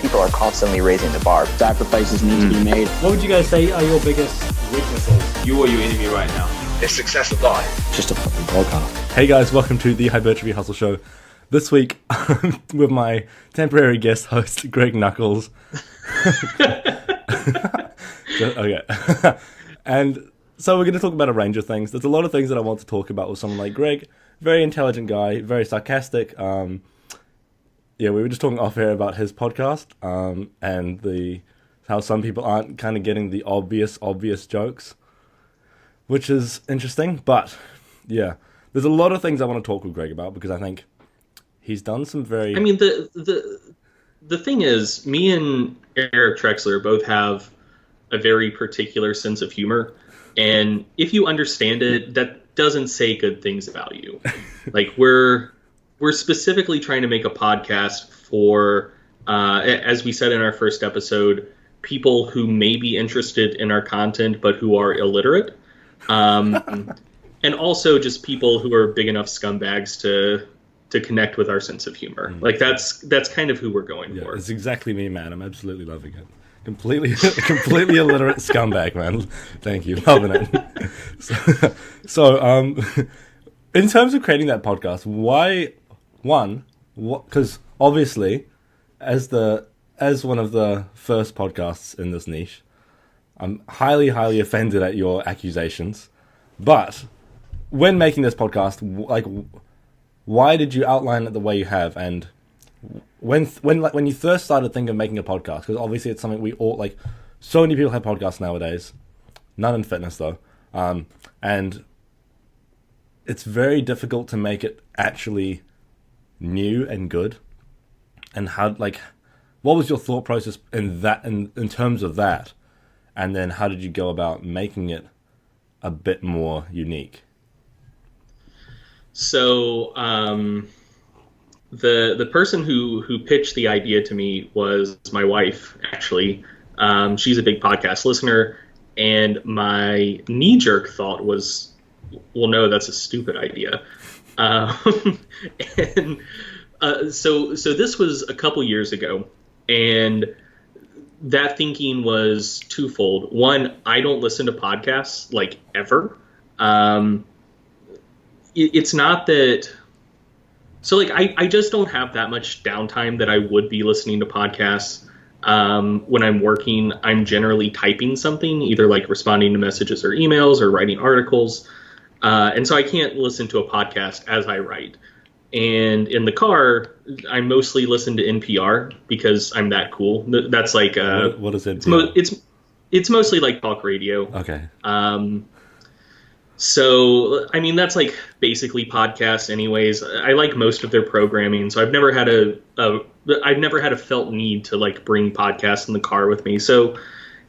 people are constantly raising the bar. Sacrifices need to be made. What would you guys say are your biggest weaknesses? You or your enemy right now? The success of life. Just a fucking podcast. Hey guys, welcome to the Hypertrophy Hustle Show. This week, with my temporary guest host, Gregnuckols. Okay. And so we're going to talk about a range of things. There's a lot of things that I want to talk about with someone like Greg. Very intelligent guy, very sarcastic. We were just talking off air about his podcast and how some people aren't kind of getting the obvious jokes, which is interesting. But yeah, there's a lot of things I want to talk with Greg about because I think he's done some very... I mean, the thing is, me and Eric Trexler both have a very particular sense of humor. And if you understand it, that doesn't say good things about you. Like, we're specifically trying to make a podcast for, as we said in our first episode, people who may be interested in our content but who are illiterate. And also just people who are big enough scumbags to connect with our sense of humor. Like, that's kind of who we're going for. It's exactly me, man. I'm absolutely loving it. Completely illiterate scumbag, man. Thank you. Loving it. So, in terms of creating that podcast, because obviously, as one of the first podcasts in this niche, I'm highly offended at your accusations. But when making this podcast, why did you outline it the way you have? And when you first started thinking of making a podcast, because obviously it's something we all like. So many people have podcasts nowadays, none in fitness though, and it's very difficult to make it actually new and good. And what was your thought process in terms of that? And then how did you go about making it a bit more unique? So, the person who pitched the idea to me was my wife, actually. She's a big podcast listener, and my knee-jerk thought was, well, no, that's a stupid idea. So this was a couple years ago, and that thinking was twofold. One, I don't listen to podcasts, like, ever. It's not that... So, like, I just don't have that much downtime that I would be listening to podcasts. When I'm working, I'm generally typing something, either, like, responding to messages or emails or writing articles. And so I can't listen to a podcast as I write. And in the car, I mostly listen to NPR because I'm that cool. That's like... what is NPR? It's mostly, like, talk radio. Okay. So, I mean, that's like basically podcasts anyways. I like most of their programming, so I've never had a felt need to, like, bring podcasts in the car with me. So,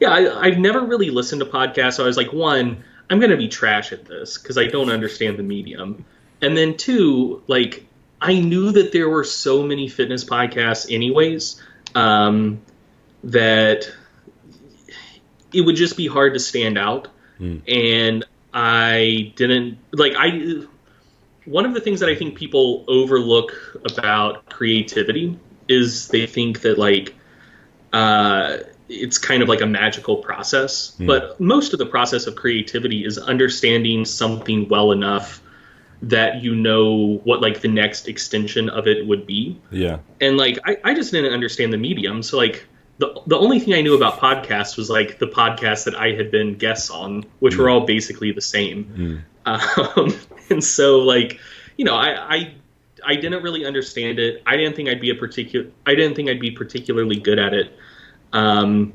yeah, I've never really listened to podcasts. So I was like, one, I'm going to be trash at this because I don't understand the medium. And then two, like, I knew that there were so many fitness podcasts anyways, that it would just be hard to stand out. And I didn't one of the things that I think people overlook about creativity is they think that, like, it's kind of like a magical process, but most of the process of creativity is understanding something well enough that you know what, like, the next extension of it would be. Yeah. And, like, I just didn't understand the medium. So, like, the only thing I knew about podcasts was, like, the podcasts that I had been guests on, which were all basically the same. And so, like, you know, I didn't really understand it. I didn't think I'd be particularly good at it. And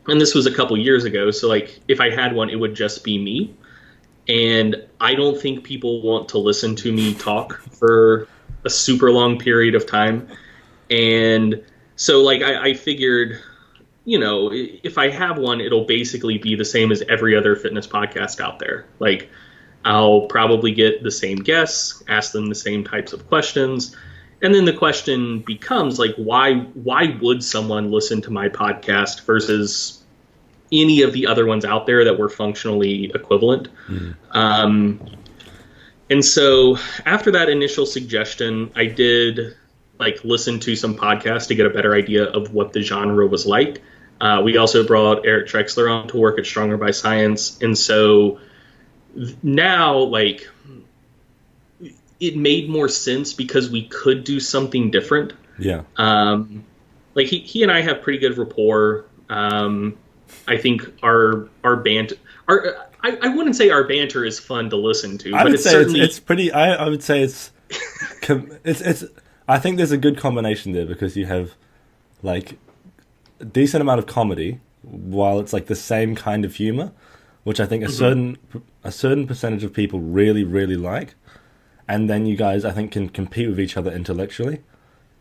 this was a couple years ago. So, like, if I had one, it would just be me. And I don't think people want to listen to me talk for a super long period of time. And so, like, I figured, you know, if I have one, it'll basically be the same as every other fitness podcast out there. Like, I'll probably get the same guests, ask them the same types of questions. And then the question becomes, like, why would someone listen to my podcast versus any of the other ones out there that were functionally equivalent? And so after that initial suggestion, I did like listened to some podcasts to get a better idea of what the genre was like. We also brought Eric Trexler on to work at Stronger by Science, and so now like it made more sense because we could do something different. Yeah. Like he and I have pretty good rapport. I think our banter, I wouldn't say our banter is fun to listen to. I but would say certainly... it's pretty. I would say it's I think there's a good combination there because you have like a decent amount of comedy while it's like the same kind of humor, which I think a certain percentage of people really like, and then you guys I think can compete with each other intellectually,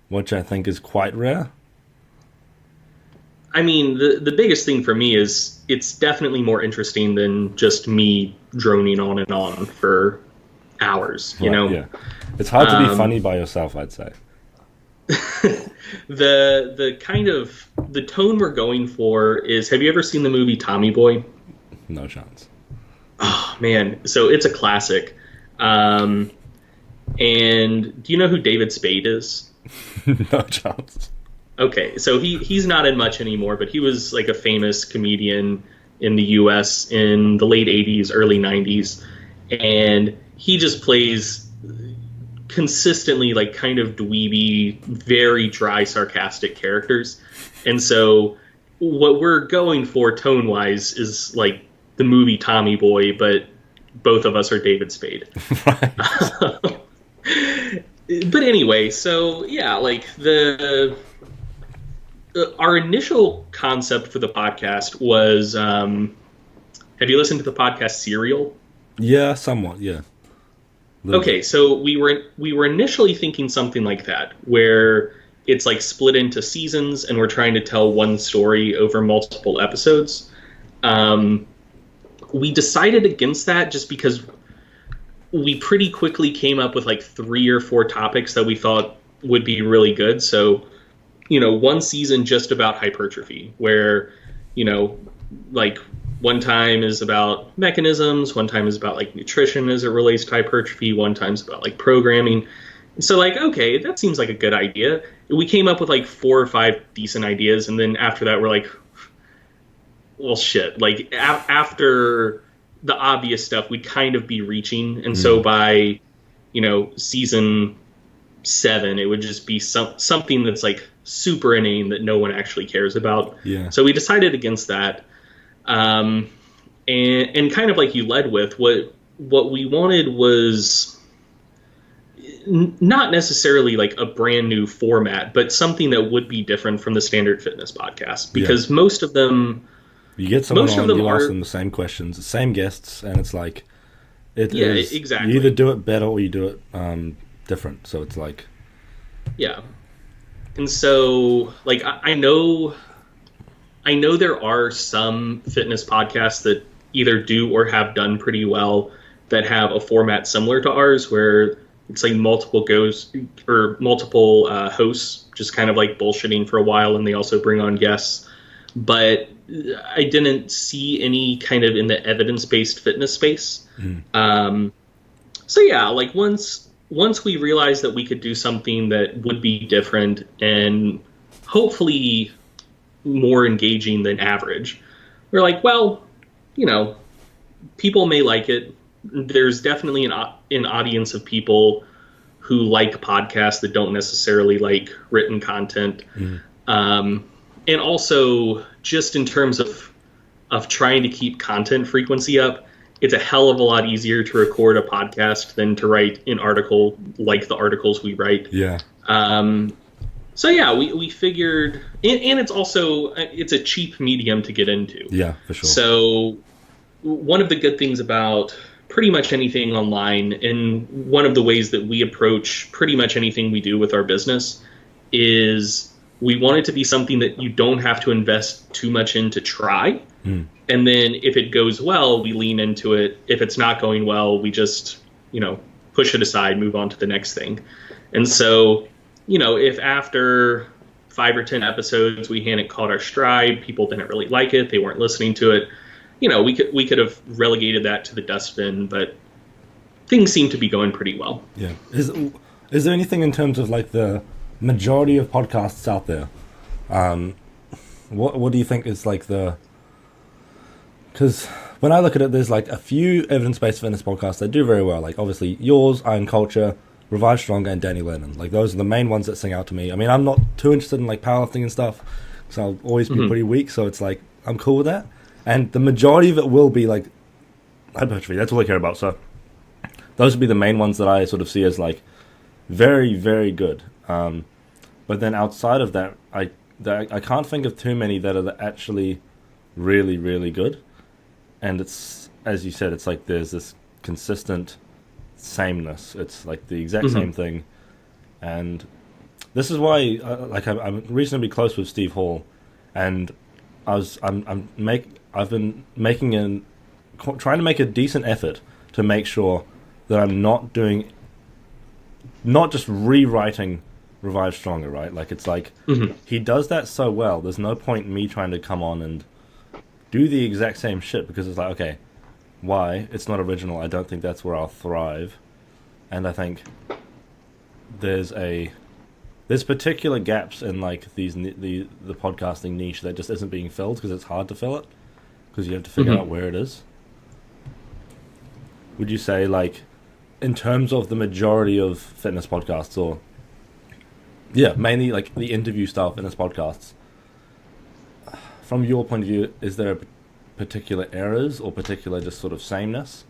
which I think is quite rare. I mean, the biggest thing for me is it's definitely more interesting than just me droning on and on for hours, you know? Yeah. It's hard to be funny by yourself, I'd say. The kind of the tone we're going for is, have you ever seen the movie Tommy Boy? No chance. Oh, man. So it's a classic. And do you know who David Spade is? No chance. Okay, so he's not in much anymore, but he was like a famous comedian in the U.S. in the late 80s, early 90s, and he just plays consistently like kind of dweeby, very dry, sarcastic characters. And so what we're going for tone-wise is like the movie Tommy Boy, but both of us are David Spade. Right. But anyway, so yeah, like our initial concept for the podcast was, have you listened to the podcast Serial? Yeah, somewhat, yeah. Okay, so we were initially thinking something like that, where it's like split into seasons and we're trying to tell one story over multiple episodes. We decided against that just because we pretty quickly came up with like 3 or 4 topics that we thought would be really good. So, you know, one season just about hypertrophy, where, you know, like one time is about mechanisms, one time is about like nutrition as it relates to hypertrophy, one time's about like programming. So like, okay, that seems like a good idea. We came up with like 4 or 5 decent ideas, and then after that we're like, well, shit, like after the obvious stuff we'd kind of be reaching, and so by, you know, season 7 it would just be something that's like super inane that no one actually cares about. Yeah. So we decided against that. And kind of like you led with, what we wanted was not necessarily like a brand new format, but something that would be different from the standard fitness podcast, because most of them, you get someone on, you ask them the same questions, the same guests, and it's like, exactly. You either do it better or you do it different. So it's like, yeah. And so, like, I know there are some fitness podcasts that either do or have done pretty well that have a format similar to ours, where it's like multiple hosts just kind of like bullshitting for a while, and they also bring on guests. But I didn't see any kind of in the evidence-based fitness space. So yeah, like once we realized that we could do something that would be different and hopefully more engaging than average, we're like, well, you know, people may like it. There's definitely an audience of people who like podcasts that don't necessarily like written content. And also, just in terms of trying to keep content frequency up, it's a hell of a lot easier to record a podcast than to write an article like the articles we write. Yeah. So yeah, we figured, and it's also, it's a cheap medium to get into. Yeah, for sure. So one of the good things about pretty much anything online, and one of the ways that we approach pretty much anything we do with our business, is we want it to be something that you don't have to invest too much in to try. And then if it goes well, we lean into it. If it's not going well, we just, you know, push it aside, move on to the next thing. And so, you know, if after 5 or 10 episodes we hadn't caught our stride, people didn't really like it, they weren't listening to it, you know, we could have relegated that to the dustbin, but things seem to be going pretty well. Yeah. Is there anything in terms of like the majority of podcasts out there, what do you think is like the... Because when I look at it, there's like a few evidence-based fitness podcasts that do very well. Like obviously yours, Iron Culture, Revive Stronger, and Danny Lennon. Like those are the main ones that sing out to me. I mean, I'm not too interested in like powerlifting and stuff, so I'll always be pretty weak. So it's like I'm cool with that. And the majority of it will be like hypertrophy. That's all I care about. So those would be the main ones that I sort of see as like very, very good. But then outside of that, I can't think of too many that are actually really, really good. And it's, as you said, it's like there's this consistent sameness. It's like the exact same thing. And this is why I'm reasonably close with Steve Hall, and I've been trying to make a decent effort to make sure that I'm not just rewriting Revive Stronger, right? Like it's like he does that so well. There's no point in me trying to come on and do the exact same shit, because it's like, okay, why? It's not original. I don't think that's where I'll thrive. And I think there's particular gaps in like the podcasting niche that just isn't being filled because it's hard to fill it, because you have to figure out where it is. Would you say, like, in terms of the majority of fitness podcasts, or mainly like the interview style fitness podcasts, from your point of view, is there particular errors or particular just sort of sameness?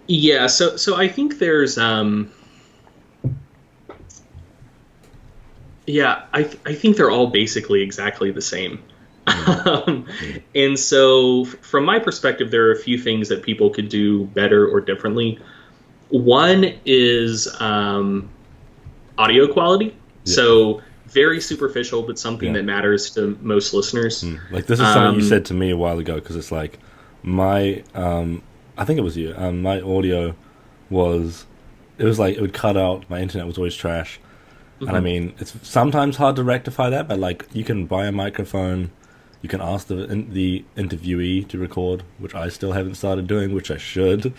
Yeah, so I think there's I think they're all basically exactly the same. And so from my perspective, there are a few things that people could do better or differently. One is audio quality. Yeah. So very superficial, but something that matters to most listeners. Like this is something you said to me a while ago, because it's like my I think it was you. My audio was like it would cut out. My internet was always trash. And I mean, it's sometimes hard to rectify that, but like you can buy a microphone, you can ask the interviewee to record, which I still haven't started doing, which I should.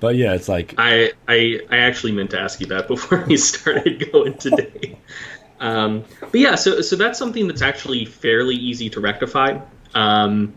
But yeah, it's like I actually meant to ask you that before we started going today. But yeah, so that's something that's actually fairly easy to rectify. I'm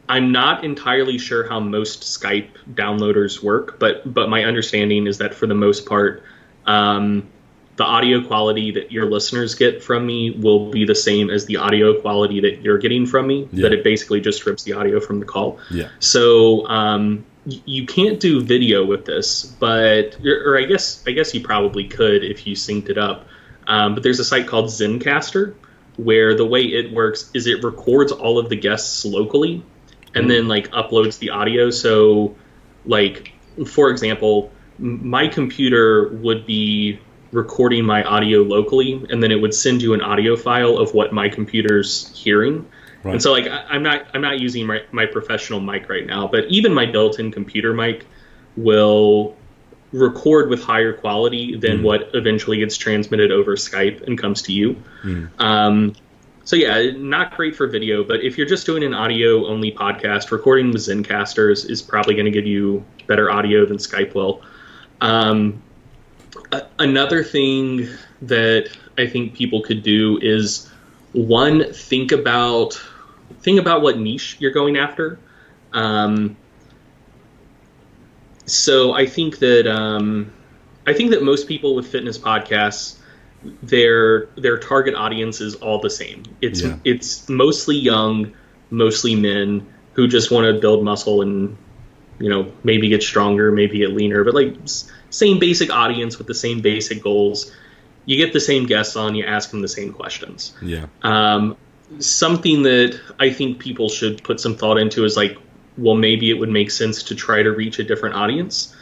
not entirely sure how most Skype downloaders work, but my understanding is that for the most part, the audio quality that your listeners get from me will be the same as the audio quality that you're getting from me, that it basically just strips the audio from the call. Yeah. So you can't do video with this, but I guess you probably could if you synced it up. But there's a site called Zencastr where the way it works is it records all of the guests locally and then like uploads the audio. So like, for example, my computer would be recording my audio locally, and then it would send you an audio file of what my computer's hearing. Right. And so like I'm not using my professional mic right now, but even my built-in computer mic will record with higher quality than what eventually gets transmitted over Skype and comes to you. So yeah, not great for video, but if you're just doing an audio only podcast, recording with Zencastr is probably going to give you better audio than Skype will. Another thing that I think people could do is, one, think about what niche you're going after. So I think that most people with fitness podcasts, their target audience is all the same. It's mostly young, mostly men who just want to build muscle and, you know, maybe get stronger, maybe get leaner, but like same basic audience with the same basic goals. You get the same guests on, you ask them the same questions. Yeah. Something that I think people should put some thought into is like, well, maybe it would make sense to try to reach a different audience.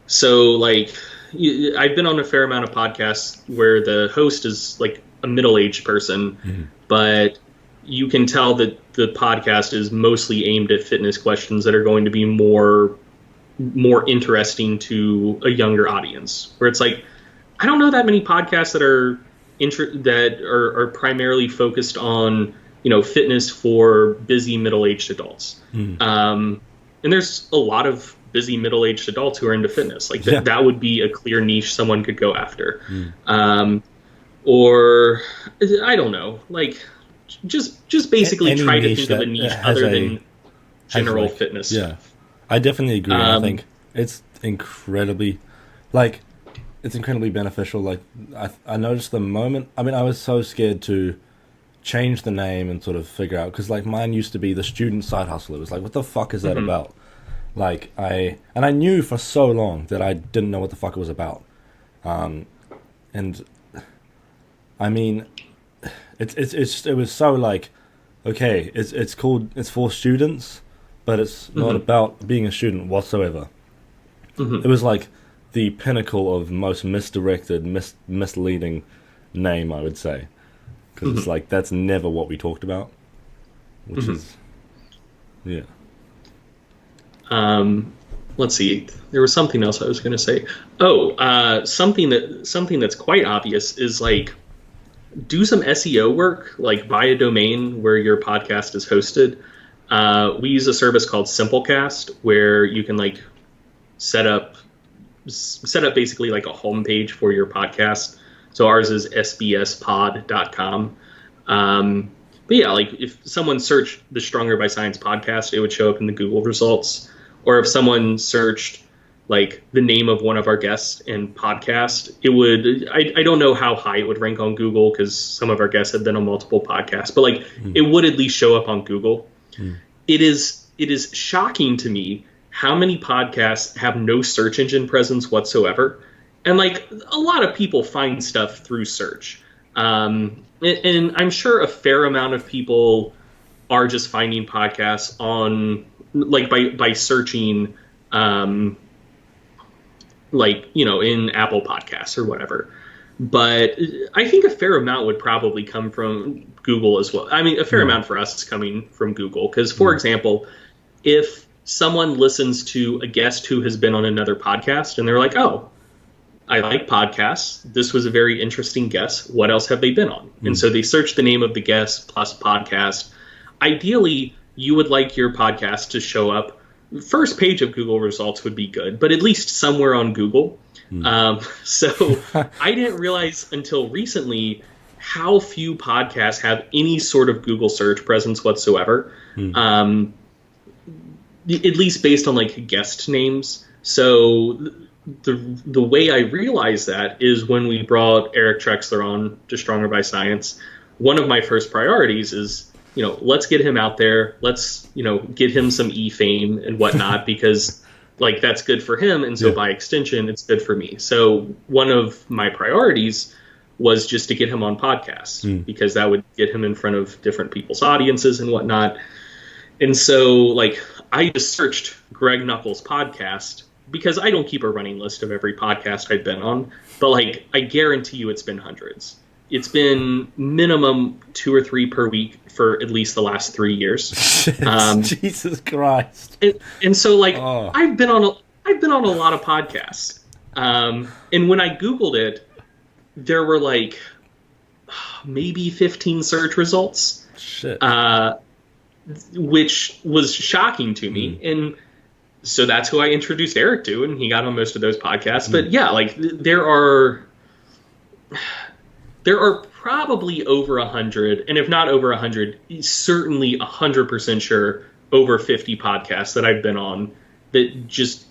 So like, I've been on a fair amount of podcasts where the host is like a middle-aged person, but you can tell that the podcast is mostly aimed at fitness questions that are going to be more interesting to a younger audience, where it's like, I don't know that many podcasts that are primarily focused on, you know, fitness for busy middle-aged adults. And there's a lot of busy middle-aged adults who are into fitness. Like that would be a clear niche someone could go after. Or I don't know, like just basically try to think of a niche other than general fitness stuff. I definitely agree. I think it's incredibly beneficial. Like I noticed the moment. I mean, I was so scared to change the name and sort of figure out, because like mine used to be the Student Side Hustle. It was like, what the fuck is that about? Like I knew for so long that I didn't know what the fuck it was about. And I mean, it was so like, okay, it's for students, but it's not about being a student whatsoever. It was like the pinnacle of most misdirected, misleading name, I would say, because it's like that's never what we talked about, which is let's see. There was something else I was going to say. Something that's quite obvious is like, do some SEO work, like buy a domain where your podcast is hosted. We use a service called Simplecast where you can like set up basically like a homepage for your podcast. So ours is sbspod.com. But yeah, like if someone searched the Stronger by Science podcast, it would show up in the Google results. Or if someone searched like the name of one of our guests and podcast, it would, I don't know how high it would rank on Google because some of our guests have been on multiple podcasts, but like it would at least show up on Google. It is shocking to me how many podcasts have no search engine presence whatsoever. And like a lot of people find stuff through search. And I'm sure a fair amount of people are just finding podcasts on like by searching, like, you know, in Apple Podcasts or whatever. But I think a fair amount would probably come from Google as well. I mean, a fair amount for us is coming from Google. Because, for example, if someone listens to a guest who has been on another podcast and they're like, oh, I like podcasts. This was a very interesting guest. What else have they been on? And so they search the name of the guest plus podcast. Ideally, you would like your podcast to show up. First page of Google results would be good, but at least somewhere on Google. So I didn't realize until recently how few podcasts have any sort of Google search presence whatsoever, at least based on like guest names. So the way I realized that is when we brought Eric Trexler on to Stronger by Science. One of my first priorities is, you know, let's get him out there. Let's, you know, get him some e-fame and whatnot, because like that's good for him. And so by extension, it's good for me. So one of my priorities was just to get him on podcasts because that would get him in front of different people's audiences and whatnot. And so like I just searched Greg Nuckols podcast because I don't keep a running list of every podcast I've been on, but like I guarantee you it's been hundreds. It's been minimum 2 or 3 per week for at least the last 3 years. Jesus Christ! And so, like, I've been on a lot of podcasts. And when I Googled it, there were like maybe 15 search results. Shit. Which was shocking to me. And so that's who I introduced Eric to, and he got on most of those podcasts. But yeah, like there are probably over 100, and if not over 100, certainly 100% sure over 50 podcasts that I've been on that just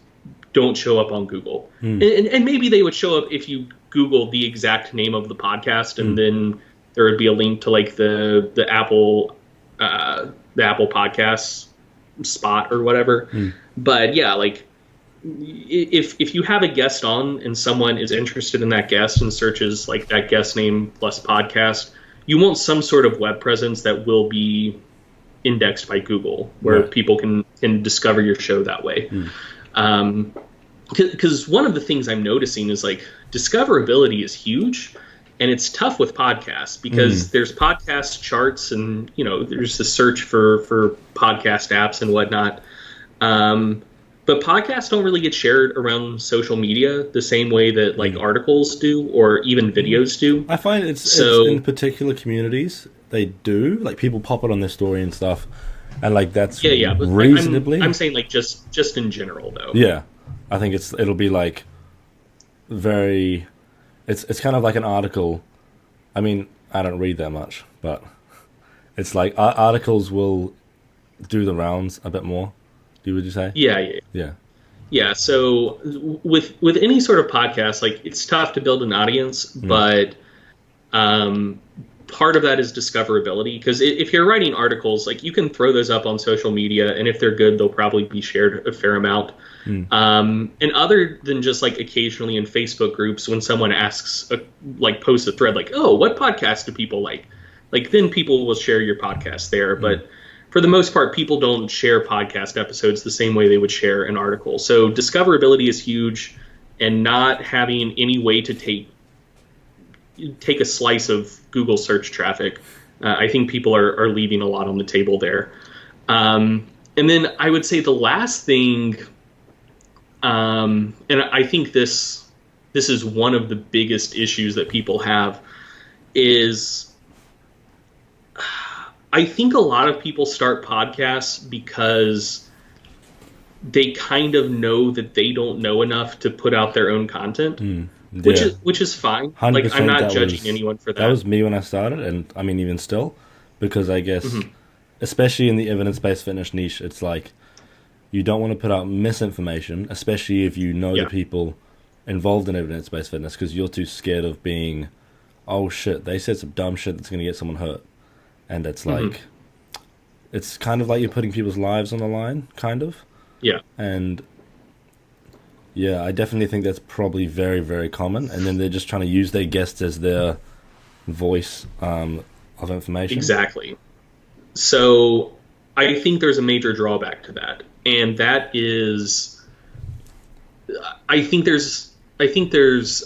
don't show up on Google. And maybe they would show up if you Google the exact name of the podcast, and then there would be a link to like the Apple Podcasts spot or whatever. But yeah, like if you have a guest on and someone is interested in that guest and searches like that guest name plus podcast, you want some sort of web presence that will be indexed by Google where people can discover your show that way. Because one of the things I'm noticing is like discoverability is huge, and it's tough with podcasts because there's podcast charts and, you know, there's the search for podcast apps and whatnot. But podcasts don't really get shared around social media the same way that like articles do or even videos do. I find it's in particular communities they do, like people pop it on their story and stuff, And like that's but reasonably. I'm saying like just in general though. Yeah, I think it'll be like very. It's kind of like an article. I mean, I don't read that much, but it's like articles will do the rounds a bit more. Would you say? Yeah. So with any sort of podcast, like it's tough to build an audience, but part of that is discoverability. Because if you're writing articles, like you can throw those up on social media, and if they're good, they'll probably be shared a fair amount. And other than just like occasionally in Facebook groups, when someone asks, posts a thread like, "Oh, what podcast do people like?" Like then people will share your podcast there, but for the most part, people don't share podcast episodes the same way they would share an article. So discoverability is huge, and not having any way to take a slice of Google search traffic. I think people are leaving a lot on the table there. And then I would say the last thing, and I think this is one of the biggest issues that people have, is I think a lot of people start podcasts because they kind of know that they don't know enough to put out their own content, which is fine. Like I'm not judging anyone for that. That was me when I started, and I mean even still, because I guess especially in the evidence-based fitness niche, it's like you don't want to put out misinformation, especially if you know the people involved in evidence-based fitness, because you're too scared of being, oh shit, they said some dumb shit that's going to get someone hurt. And it's like, it's kind of like you're putting people's lives on the line, kind of. Yeah. And yeah, I definitely think that's probably very, very common. And then they're just trying to use their guests as their voice of information. Exactly. So I think there's a major drawback to that. And that is, I think there's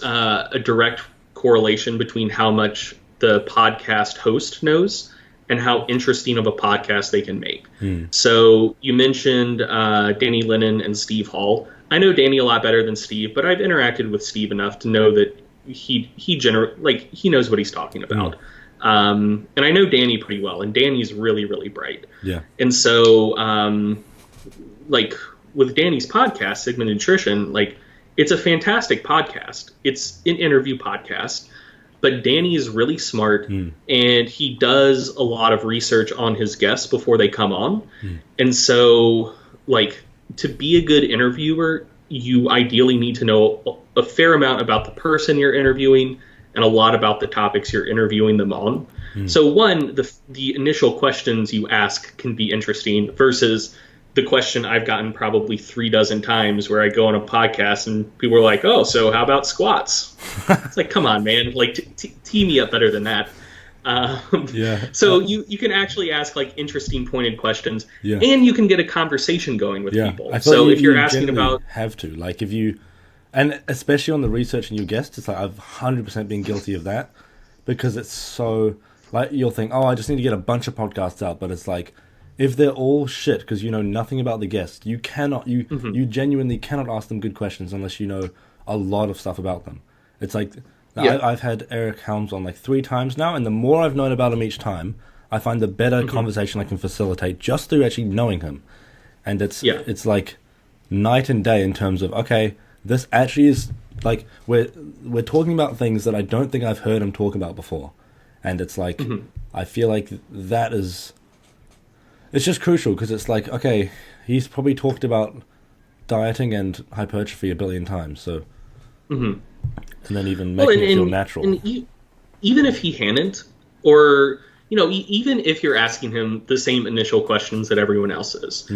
a direct correlation between how much the podcast host knows and how interesting of a podcast they can make. So you mentioned Danny Lennon and Steve Hall. I know Danny a lot better than Steve, but I've interacted with Steve enough to know that he knows what he's talking about. And I know Danny pretty well, and Danny's really, really bright. Yeah. And so, with Danny's podcast, Sigma Nutrition, it's a fantastic podcast. It's an interview podcast. But Danny is really smart, and he does a lot of research on his guests before they come on. And so, to be a good interviewer, you ideally need to know a fair amount about the person you're interviewing and a lot about the topics you're interviewing them on. So one, the initial questions you ask can be interesting versus the question I've gotten probably 36 times where I go on a podcast and people are like, "Oh, so how about squats?" It's like, come on, man, tee me up better than that. So you can actually ask interesting, pointed questions, and you can get a conversation going with people. So if you're asking about, have to if you, and especially on the research and your guests, it's I've 100% been guilty of that, because it's so you'll think, oh, I just need to get a bunch of podcasts out, but it's if they're all shit because you know nothing about the guest, you cannot, you genuinely cannot ask them good questions unless you know a lot of stuff about them. It's I've had Eric Helms on 3 times now, and the more I've known about him each time, I find the better conversation I can facilitate just through actually knowing him. And it's night and day in terms of, okay, this actually is we're talking about things that I don't think I've heard him talk about before. And it's I feel like that is, it's just crucial, because it's okay, he's probably talked about dieting and hypertrophy a billion times, so and then even making it feel natural. And even if he hadn't, or even if you're asking him the same initial questions that everyone else is,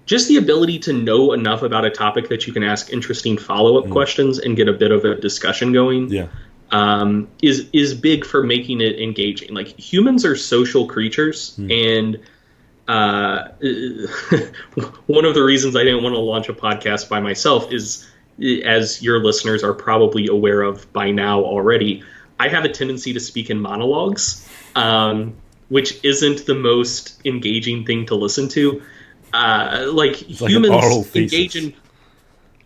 just the ability to know enough about a topic that you can ask interesting follow-up questions and get a bit of a discussion going. Is big for making it engaging. Humans are social creatures, and one of the reasons I didn't want to launch a podcast by myself is, as your listeners are probably aware of by now already, I have a tendency to speak in monologues, which isn't the most engaging thing to listen to. Humans engage in...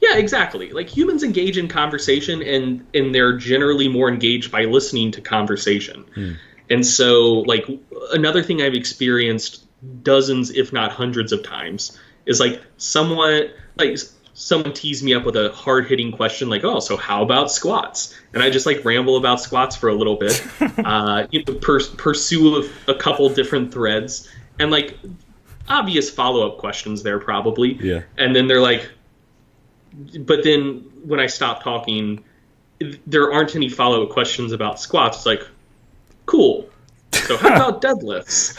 Yeah, exactly. Humans engage in conversation, and they're generally more engaged by listening to conversation. And so, another thing I've experienced dozens, if not hundreds of times, is like someone teased me up with a hard-hitting question like, oh, so how about squats? And I just like ramble about squats for a little bit, pursue a couple different threads, and like obvious follow-up questions there probably. Yeah. And then they're like, but then when I stop talking, there aren't any follow-up questions about squats. It's like, cool. So how about deadlifts?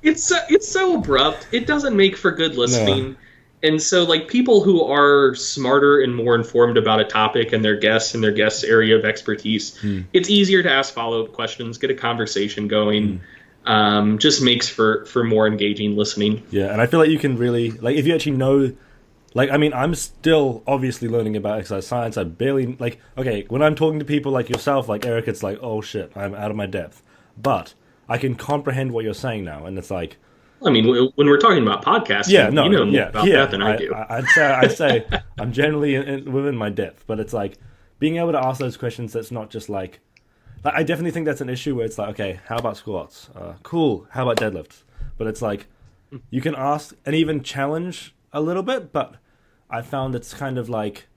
It's so abrupt. It doesn't make for good listening. No. And so like people who are smarter and more informed about a topic and their guests area of expertise, it's easier to ask follow-up questions, get a conversation going. Just makes for more engaging listening. Yeah, and I feel like you can really, like, if you actually know, like, I mean, I'm still obviously learning about exercise science. I barely, like, okay, when I'm talking to people like yourself, like Eric, it's like, oh shit, I'm out of my depth. But I can comprehend what you're saying now, and it's like, I mean, when we're talking about podcasting, you know more about that than I do. I'd say I'm generally within my depth, but it's like being able to ask those questions. That's not just like I definitely think that's an issue where it's like, okay, how about squats? Cool. How about deadlifts? But it's like you can ask and even challenge a little bit, but I found it's kind of like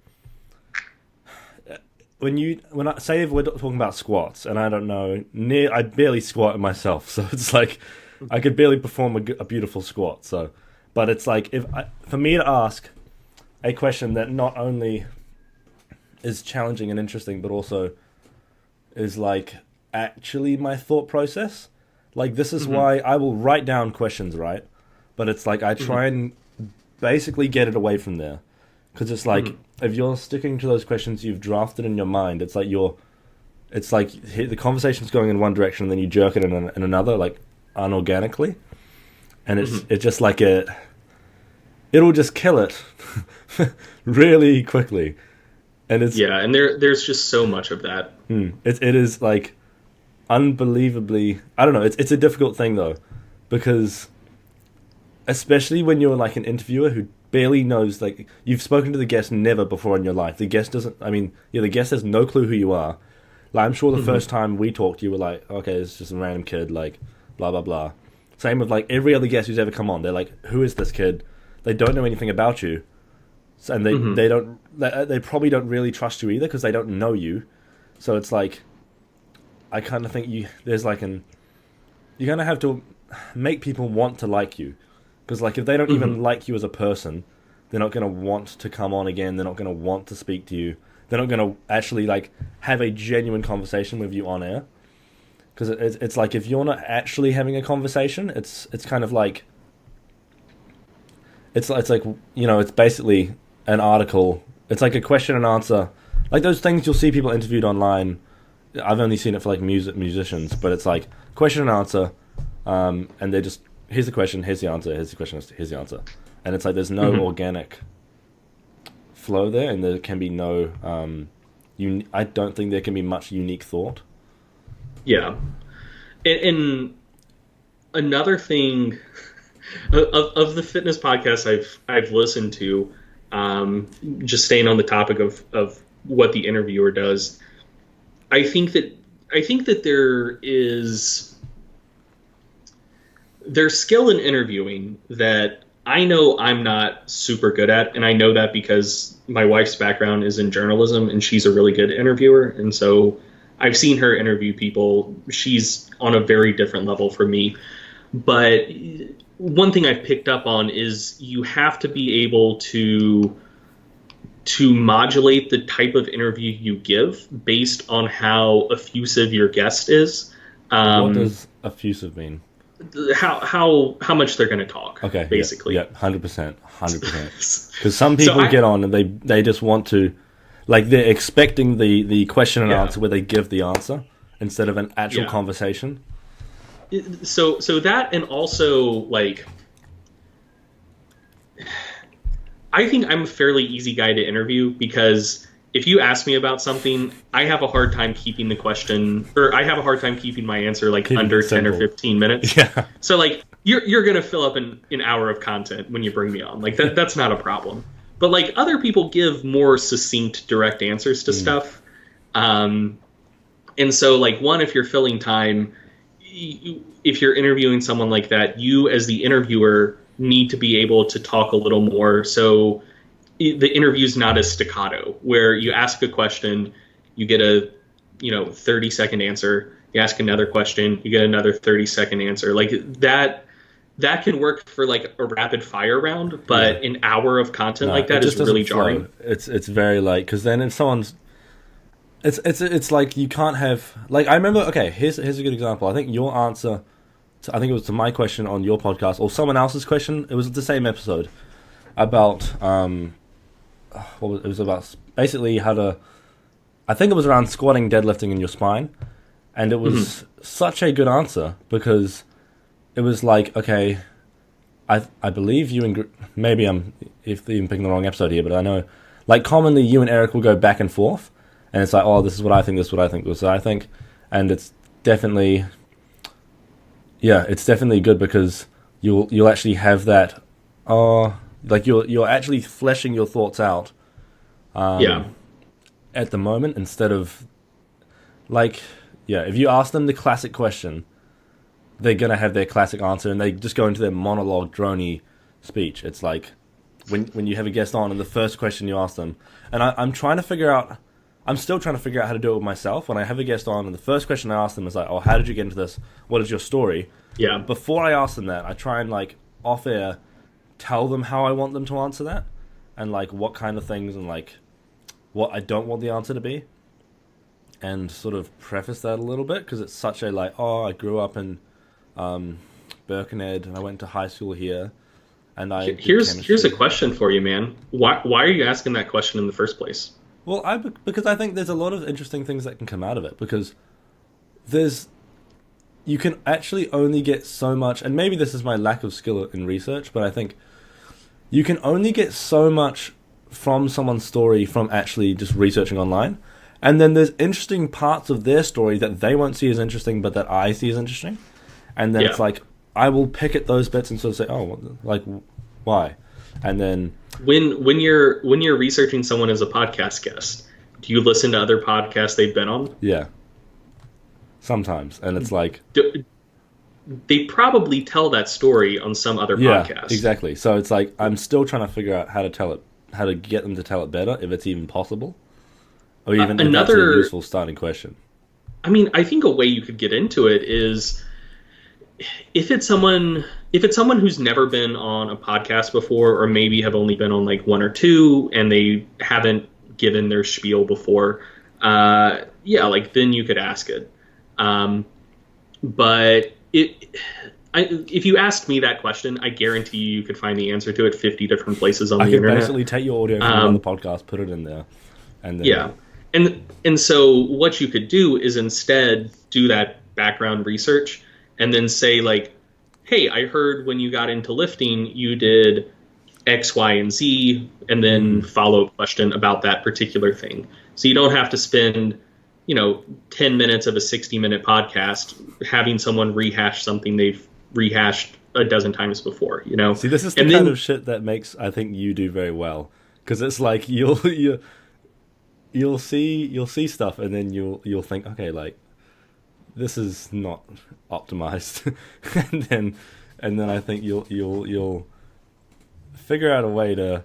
when I say if we're talking about squats, and I don't know, I barely squat myself, so it's like I could barely perform a beautiful squat. So, but it's like for me to ask a question that not only is challenging and interesting, but also is like actually my thought process. Like this is why I will write down questions, right? But it's like I try and basically get it away from there, because it's like if you're sticking to those questions you've drafted in your mind, it's like the conversation's going in one direction and then you jerk it in another, like unorganically, and it's just like it'll just kill it really quickly. And it's and there's just so much of that. It is like unbelievably, I don't know, it's a difficult thing though, because especially when you're like an interviewer who barely knows, like you've spoken to the guest never before in your life. The guest the guest has no clue who you are. Like I'm sure the first time we talked you were like, okay, it's just a random kid, like blah blah blah. Same with like every other guest who's ever come on. They're like, who is this kid? They don't know anything about you, and they probably don't really trust you either because they don't know you. So it's like, I kind of think you're gonna have to make people want to like you, because like if they don't even like you as a person, they're not gonna want to come on again. They're not gonna want to speak to you. They're not gonna actually like have a genuine conversation with you on air. Because it's like if you're not actually having a conversation, it's kind of like it's like, you know, it's basically an article. It's like a question and answer, like those things you'll see people interviewed online. I've only seen it for like musicians, but it's like question and answer, and they're just, here's the question, here's the answer, here's the question, here's the answer, and it's like there's no organic flow there, and there can be no I don't think there can be much unique thought. Yeah. And another thing of the fitness podcasts I've listened to, just staying on the topic of what the interviewer does, I think that there's skill in interviewing that I know I'm not super good at, and I know that because my wife's background is in journalism and she's a really good interviewer, and so I've seen her interview people. She's on a very different level from me. But one thing I've picked up on is you have to be able to modulate the type of interview you give based on how effusive your guest is. What does effusive mean? How much they're going to talk, okay, basically. Yeah, 100%. Because some people get on and they just want to, like they're expecting the question and answer where they give the answer instead of an actual conversation. So that, and also like, I think I'm a fairly easy guy to interview, because if you ask me about something, I have a hard time keeping the question, or I have a hard time keeping my answer like under 10 or 15 minutes. Yeah. So like you're going to fill up an hour of content when you bring me on. Like that's not a problem. But like other people give more succinct, direct answers to stuff. And so like if you're filling time, if you're interviewing someone like that, you as the interviewer need to be able to talk a little more. So the interview's not as staccato, where you ask a question, you get a 30-second answer. You ask another question, you get another 30-second answer. Like that can work for like a rapid fire round, but an hour of content like that is really jarring. It's very like, because then if someone's it's like you can't have, like, I remember, okay, here's a good example. I think your answer I think it was to my question on your podcast or someone else's question. It was the same episode about it was about basically how to, I think it was around squatting, deadlifting in your spine, and it was such a good answer because it was like, okay, I believe you and maybe I'm even picking the wrong episode here, but I know like commonly you and Eric will go back and forth, and it's like, oh, this is what I think, this is what I think, this is what I think, and it's definitely good because you'll actually have that, like you're actually fleshing your thoughts out, at the moment, instead of like, if you ask them the classic question, they're gonna have their classic answer and they just go into their monologue droney speech. It's like when you have a guest on and the first question you ask them, and I'm still trying to figure out how to do it with myself. When I have a guest on and the first question I ask them is like, oh, how did you get into this? What is your story? Yeah. Before I ask them that, I try and like off air tell them how I want them to answer that, and like what kind of things and like what I don't want the answer to be, and sort of preface that a little bit because it's such a like, oh, I grew up in Birkenhead and I went to high school here, and I here's a question for you, man. Why are you asking that question in the first place? Well, because I think there's a lot of interesting things that can come out of it, because you can actually only get so much, and maybe this is my lack of skill in research, but I think you can only get so much from someone's story from actually just researching online. And then there's interesting parts of their story that they won't see as interesting, but that I see as interesting. And then it's like, I will pick at those bits and sort of say, oh, like, why? And then when you're researching someone as a podcast guest, do you listen to other podcasts they've been on? Yeah. Sometimes. And it's like, they probably tell that story on some other podcast. Exactly. So it's like, I'm still trying to figure out how to get them to tell it better, if it's even possible. Or even if that's a useful starting question. I mean, I think a way you could get into it is if it's someone who's never been on a podcast before, or maybe have only been on like one or two and they haven't given their spiel before, like then you could ask it. But if you asked me that question, I guarantee you could find the answer to it 50 different places on the internet. I can basically take your audio from another podcast, put it in there, and then And so what you could do is instead do that background research and then say like, hey, I heard when you got into lifting, you did X, Y, and Z, and then follow-up question about that particular thing. So you don't have to spend, 10 minutes of a 60-minute podcast having someone rehash something they've rehashed a dozen times before, See, this is the kind of shit that makes, I think, you do very well. Because it's like you'll see stuff and then you'll think, okay, like this is not optimized, and then I think you'll figure out a way to,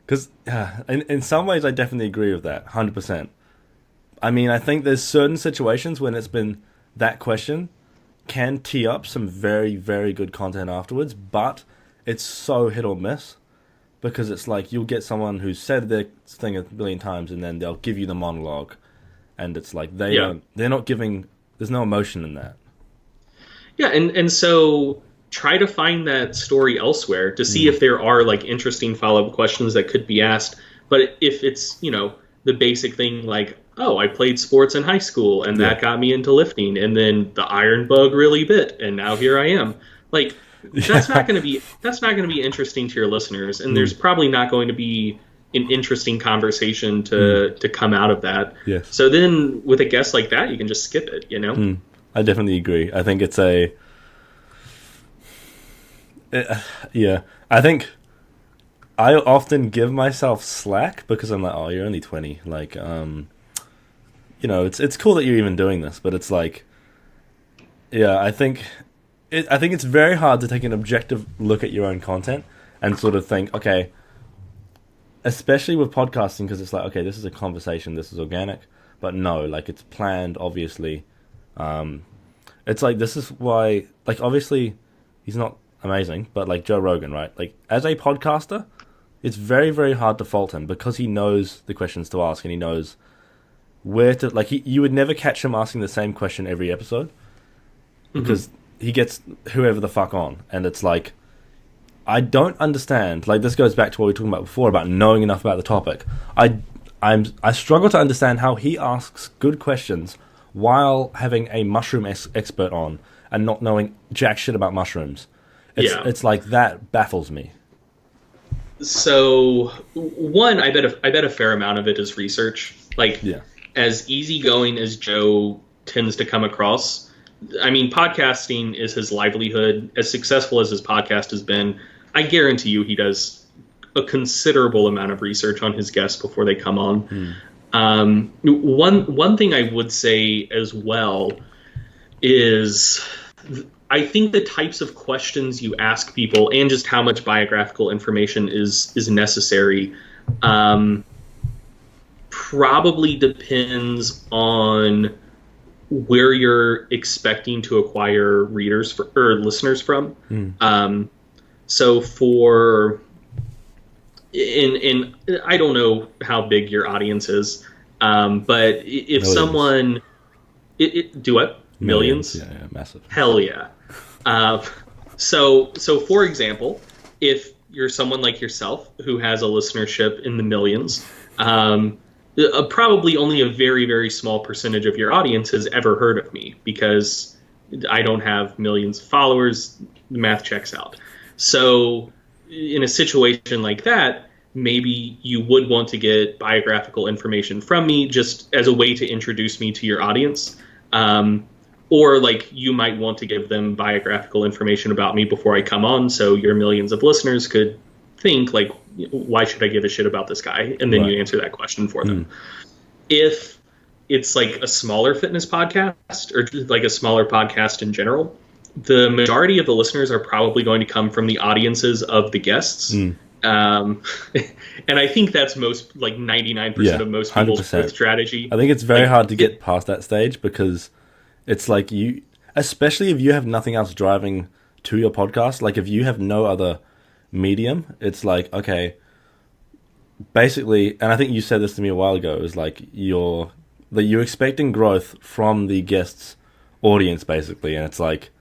because in some ways I definitely agree with that 100%. I mean, I think there's certain situations when it's been that question can tee up some very, very good content afterwards, but it's so hit or miss. Because it's like you'll get someone who's said their thing a billion times and then they'll give you the monologue, and it's like they're not giving. There's no emotion in that. Yeah, and so try to find that story elsewhere to see if there are like interesting follow-up questions that could be asked. But if it's the basic thing like, oh, I played sports in high school and that got me into lifting, and then the iron bug really bit, and now here I am. Like. That's not going to be interesting to your listeners, and there's probably not going to be an interesting conversation to come out of that. Yes. So then, with a guest like that, you can just skip it. I definitely agree. I think it's I think I often give myself slack because I'm like, oh, you're only 20. Like, it's cool that you're even doing this, but it's like, Yeah, I think it's very hard to take an objective look at your own content and sort of think, okay, especially with podcasting, because it's like, okay, this is a conversation, this is organic, but no, like it's planned, obviously. It's like, this is why, like, obviously he's not amazing, but like Joe Rogan, right? Like, as a podcaster, it's very, very hard to fault him because he knows the questions to ask and he knows where to, like, you would never catch him asking the same question every episode because he gets whoever the fuck on. And it's like, I don't understand. Like, this goes back to what we were talking about before about knowing enough about the topic. I struggle to understand how he asks good questions while having a mushroom expert on and not knowing jack shit about mushrooms. It's like, that baffles me. So, one, I bet a fair amount of it is research. Like, as easygoing as Joe tends to come across, I mean, podcasting is his livelihood. As successful as his podcast has been, I guarantee you he does a considerable amount of research on his guests before they come on. One thing I would say as well is, I think the types of questions you ask people and just how much biographical information is necessary probably depends on where you're expecting to acquire readers or listeners from. So for in I don't know how big your audience is, but if Millions. someone do what? Millions? Yeah, massive. Hell yeah. So for example, if you're someone like yourself who has a listenership in the millions, probably only a very, very small percentage of your audience has ever heard of me because I don't have millions of followers. The math checks out. So in a situation like that, maybe you would want to get biographical information from me just as a way to introduce me to your audience. Or like you might want to give them biographical information about me before I come on, so your millions of listeners could think like, why should I give a shit about this guy? And then you answer that question for them. If it's like a smaller fitness podcast or like a smaller podcast in general, the majority of the listeners are probably going to come from the audiences of the guests. And I think that's most, like 99% of most people's strategy. I think it's very hard to get past that stage because it's like you, especially if you have nothing else driving to your podcast, like if you have no other medium, it's like, okay, basically, and I think you said this to me a while ago, is like you're expecting growth from the guest's audience, basically, and it's like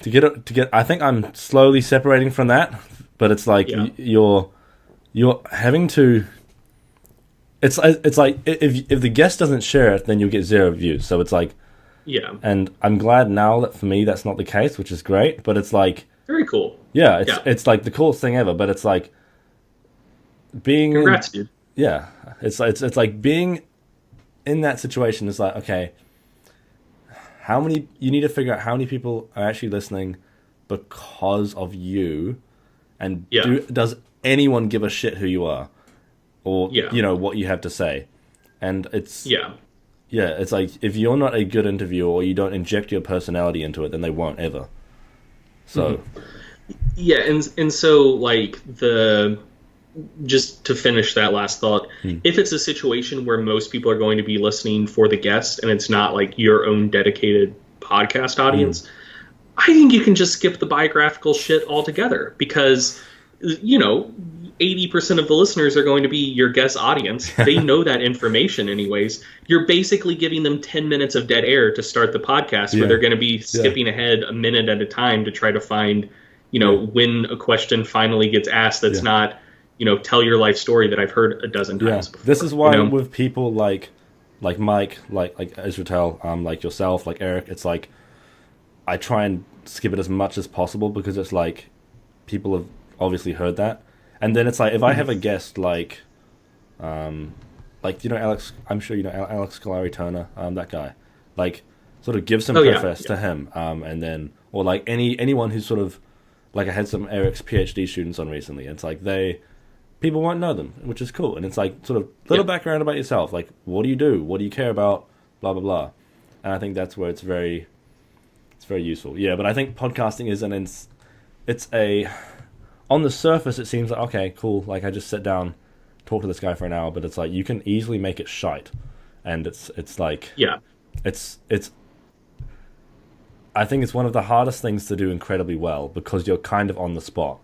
to get. I think I'm slowly separating from that, but it's like you're having to. It's like if the guest doesn't share it, then you'll get 0 views. So it's like, and I'm glad now that for me that's not the case, which is great. But it's like very cool. Yeah, it's like the coolest thing ever. But it's like being congrats, dude. Yeah, it's like being in that situation is like, okay, you need to figure out how many people are actually listening because of you, and does anyone give a shit who you are? Or, you know, what you have to say. And it's... it's like, if you're not a good interviewer or you don't inject your personality into it, then they won't ever. So... Yeah, and so, like, just to finish that last thought, if it's a situation where most people are going to be listening for the guest and it's not, like, your own dedicated podcast audience, I think you can just skip the biographical shit altogether because, you know... 80% of the listeners are going to be your guest audience. They know that information anyways. You're basically giving them 10 minutes of dead air to start the podcast where they're going to be skipping ahead a minute at a time to try to find, you know, when a question finally gets asked that's not, you know, tell your life story that I've heard a dozen times before. This is why with people like Mike, like Israel, like yourself, like Eric, it's like I try and skip it as much as possible because it's like people have obviously heard that. And then it's like, if I have a guest like you know, Alex, I'm sure you know Alex Scolari-Turner, that guy, like sort of give some preface to him, and then, or like anyone who's sort of, like I had some Eric's PhD students on recently, and it's like people won't know them, which is cool. And it's like sort of little background about yourself, like what do you do? What do you care about? Blah, blah, blah. and I think that's where it's very useful. Yeah, but I think podcasting is on the surface it seems like, okay, cool, like I just sit down, talk to this guy for an hour, but it's like you can easily make it shite, and it's like, yeah, it's I think it's one of the hardest things to do incredibly well because you're kind of on the spot.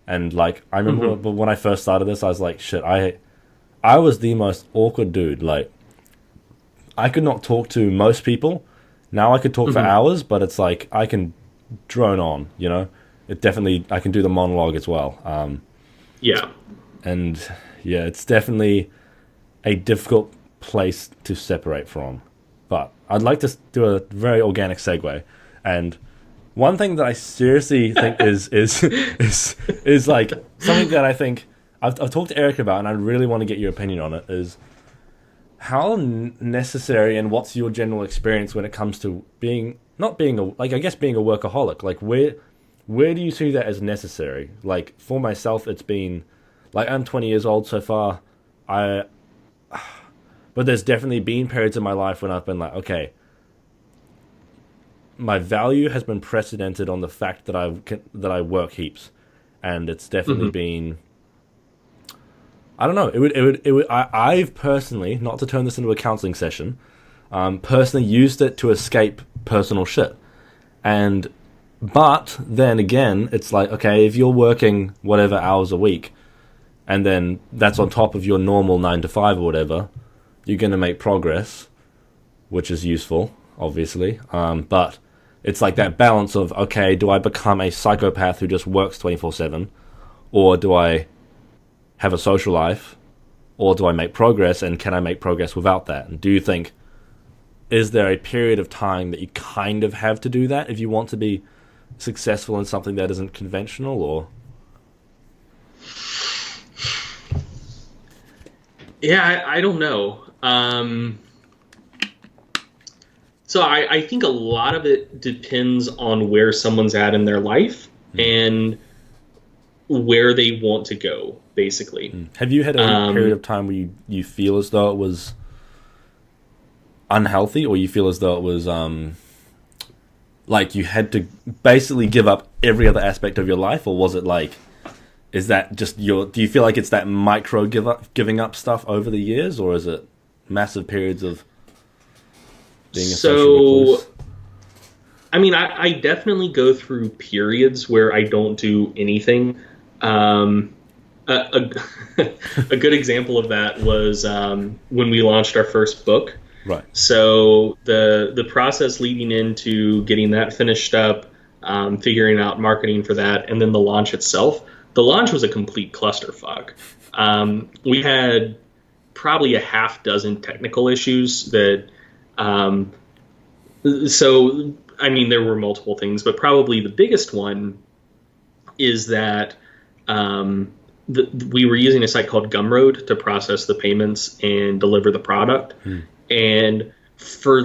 And like I remember when I first started this, I was like, shit, I was the most awkward dude. Like I could not talk to most people. Now I could talk for hours, but it's like I can drone on, you know? I can do the monologue as well. Yeah. And yeah, it's definitely a difficult place to separate from. But I'd like to do a very organic segue. And one thing that I seriously think is like something that I think I've talked to Eric about, and I really want to get your opinion on it, is how necessary and what's your general experience when it comes to being a workaholic? Like where do you see that as necessary? Like for myself, it's been like I'm 20 years old so far. But there's definitely been periods in my life when I've been like, okay, my value has been precedented on the fact that I work heaps, and it's definitely been. I don't know. I've personally, not to turn this into a counseling session, personally used it to escape personal shit, but then again, it's like, okay, if you're working whatever hours a week, and then that's on top of your normal 9 to 5 or whatever, you're going to make progress, which is useful, obviously. But it's like that balance of, okay, do I become a psychopath who just works 24/7, or do I have a social life, or do I make progress, and can I make progress without that? And do you think, is there a period of time that you kind of have to do that if you want to be successful in something that isn't conventional, or? Yeah, I don't know. So I think a lot of it depends on where someone's at in their life and where they want to go, basically. Have you had a period of time where you feel as though it was unhealthy, or you feel as though it was like you had to basically give up every other aspect of your life, or was it like, is that just do you feel like it's that micro giving up stuff over the years, or is it massive periods of being a social recluse? I mean, I definitely go through periods where I don't do anything. A good example of that was when we launched our first book. Right. So the process leading into getting that finished up, figuring out marketing for that, and then the launch itself. The launch was a complete clusterfuck. We had probably a half dozen technical issues that. So, I mean, there were multiple things, but probably the biggest one is that we were using a site called Gumroad to process the payments and deliver the product. And for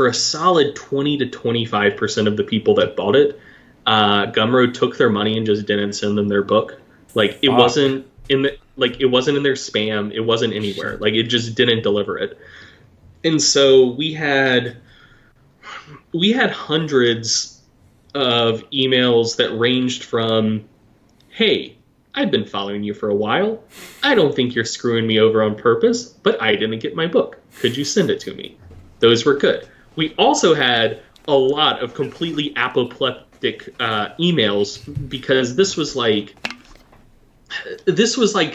a solid 20 to 25% of the people that bought it, Gumroad took their money and just didn't send them their book. Like it wasn't in their spam. It wasn't anywhere. Shit. Like it just didn't deliver it. And so we had hundreds of emails that ranged from, hey, I've been following you for a while. I don't think you're screwing me over on purpose, but I didn't get my book. Could you send it to me? Those were good. We also had a lot of completely apoplectic emails because this was like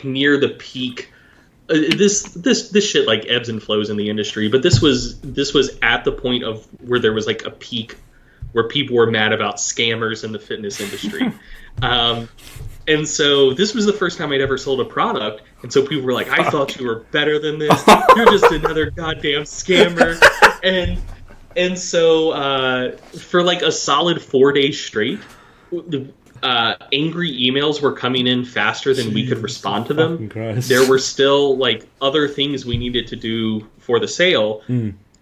near the peak. This shit like ebbs and flows in the industry, but this was at the point of where there was like a peak where people were mad about scammers in the fitness industry. And so this was the first time I'd ever sold a product. And so people were like, I thought you were better than this. You're just another goddamn scammer. And so for like a solid 4 days straight, angry emails were coming in faster than we could respond to them. There were still like other things we needed to do for the sale.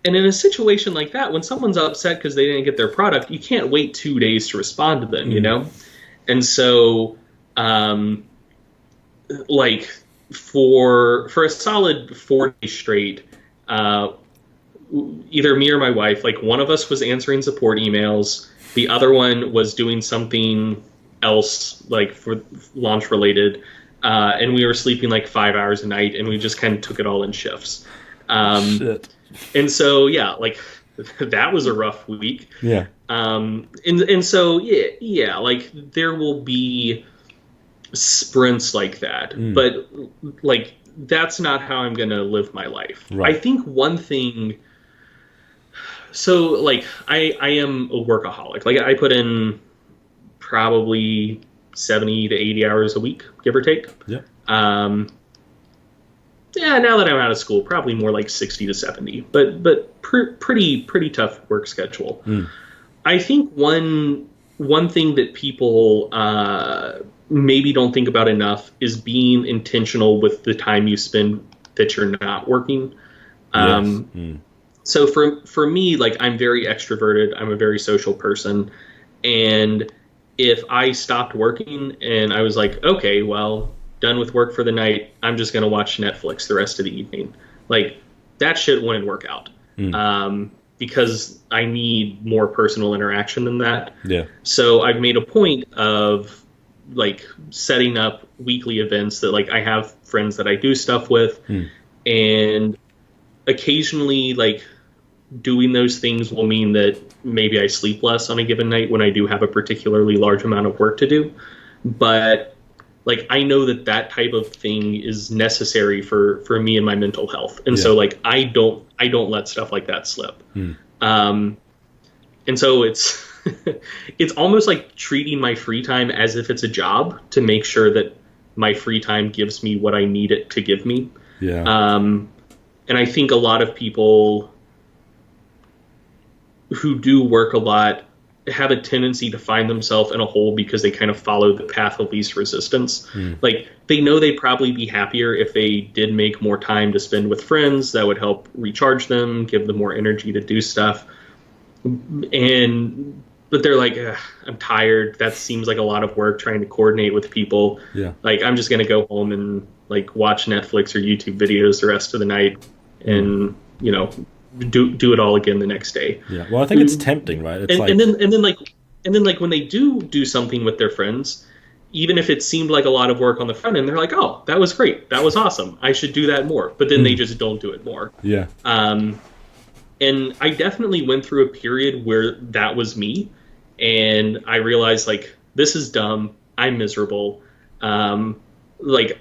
And in a situation like that, when someone's upset because they didn't get their product, you can't wait 2 days to respond to them, you know? And so like for a solid 4 days straight, either me or my wife, like one of us was answering support emails, the other one was doing something else, like for launch related, and we were sleeping like 5 hours a night, and we just kind of took it all in shifts. Shit. And so, yeah, like that was a rough week. Yeah. And so, yeah, like there will be sprints like that, but like that's not how I'm going to live my life. Right. I think one thing, so like I am a workaholic. Like I put in probably 70 to 80 hours a week, give or take. Yeah. Yeah, now that I'm out of school, probably more like 60 to 70, but pretty tough work schedule. I think one thing that people maybe don't think about enough is being intentional with the time you spend that you're not working. Yes. So for me, like I'm very extroverted. I'm a very social person, and if I stopped working and I was like, okay, well, done with work for the night, I'm just going to watch Netflix the rest of the evening. Like, that shit wouldn't work out. Because I need more personal interaction than that. Yeah. So I've made a point of, like, setting up weekly events that, like, I have friends that I do stuff with. And occasionally, like, doing those things will mean that maybe I sleep less on a given night when I do have a particularly large amount of work to do. But like I know that type of thing is necessary for me and my mental health. And so like I don't let stuff like that slip. And so it's it's almost like treating my free time as if it's a job to make sure that my free time gives me what I need it to give me. And I think a lot of people who do work a lot have a tendency to find themselves in a hole because they kind of follow the path of least resistance. Like they know they'd probably be happier if they did make more time to spend with friends that would help recharge them, give them more energy to do stuff. But they're like, I'm tired. That seems like a lot of work trying to coordinate with people. Like I'm just going to go home and like watch Netflix or YouTube videos the rest of the night and, you know, do it all again the next day. Well, I think it's tempting, right? It's and then when they do something with their friends, even if it seemed like a lot of work on the front end, they're like, oh, that was great, that was awesome, I should do that more. But then they just don't do it more. And I definitely went through a period where that was me, and I realized like this is dumb, I'm miserable. Like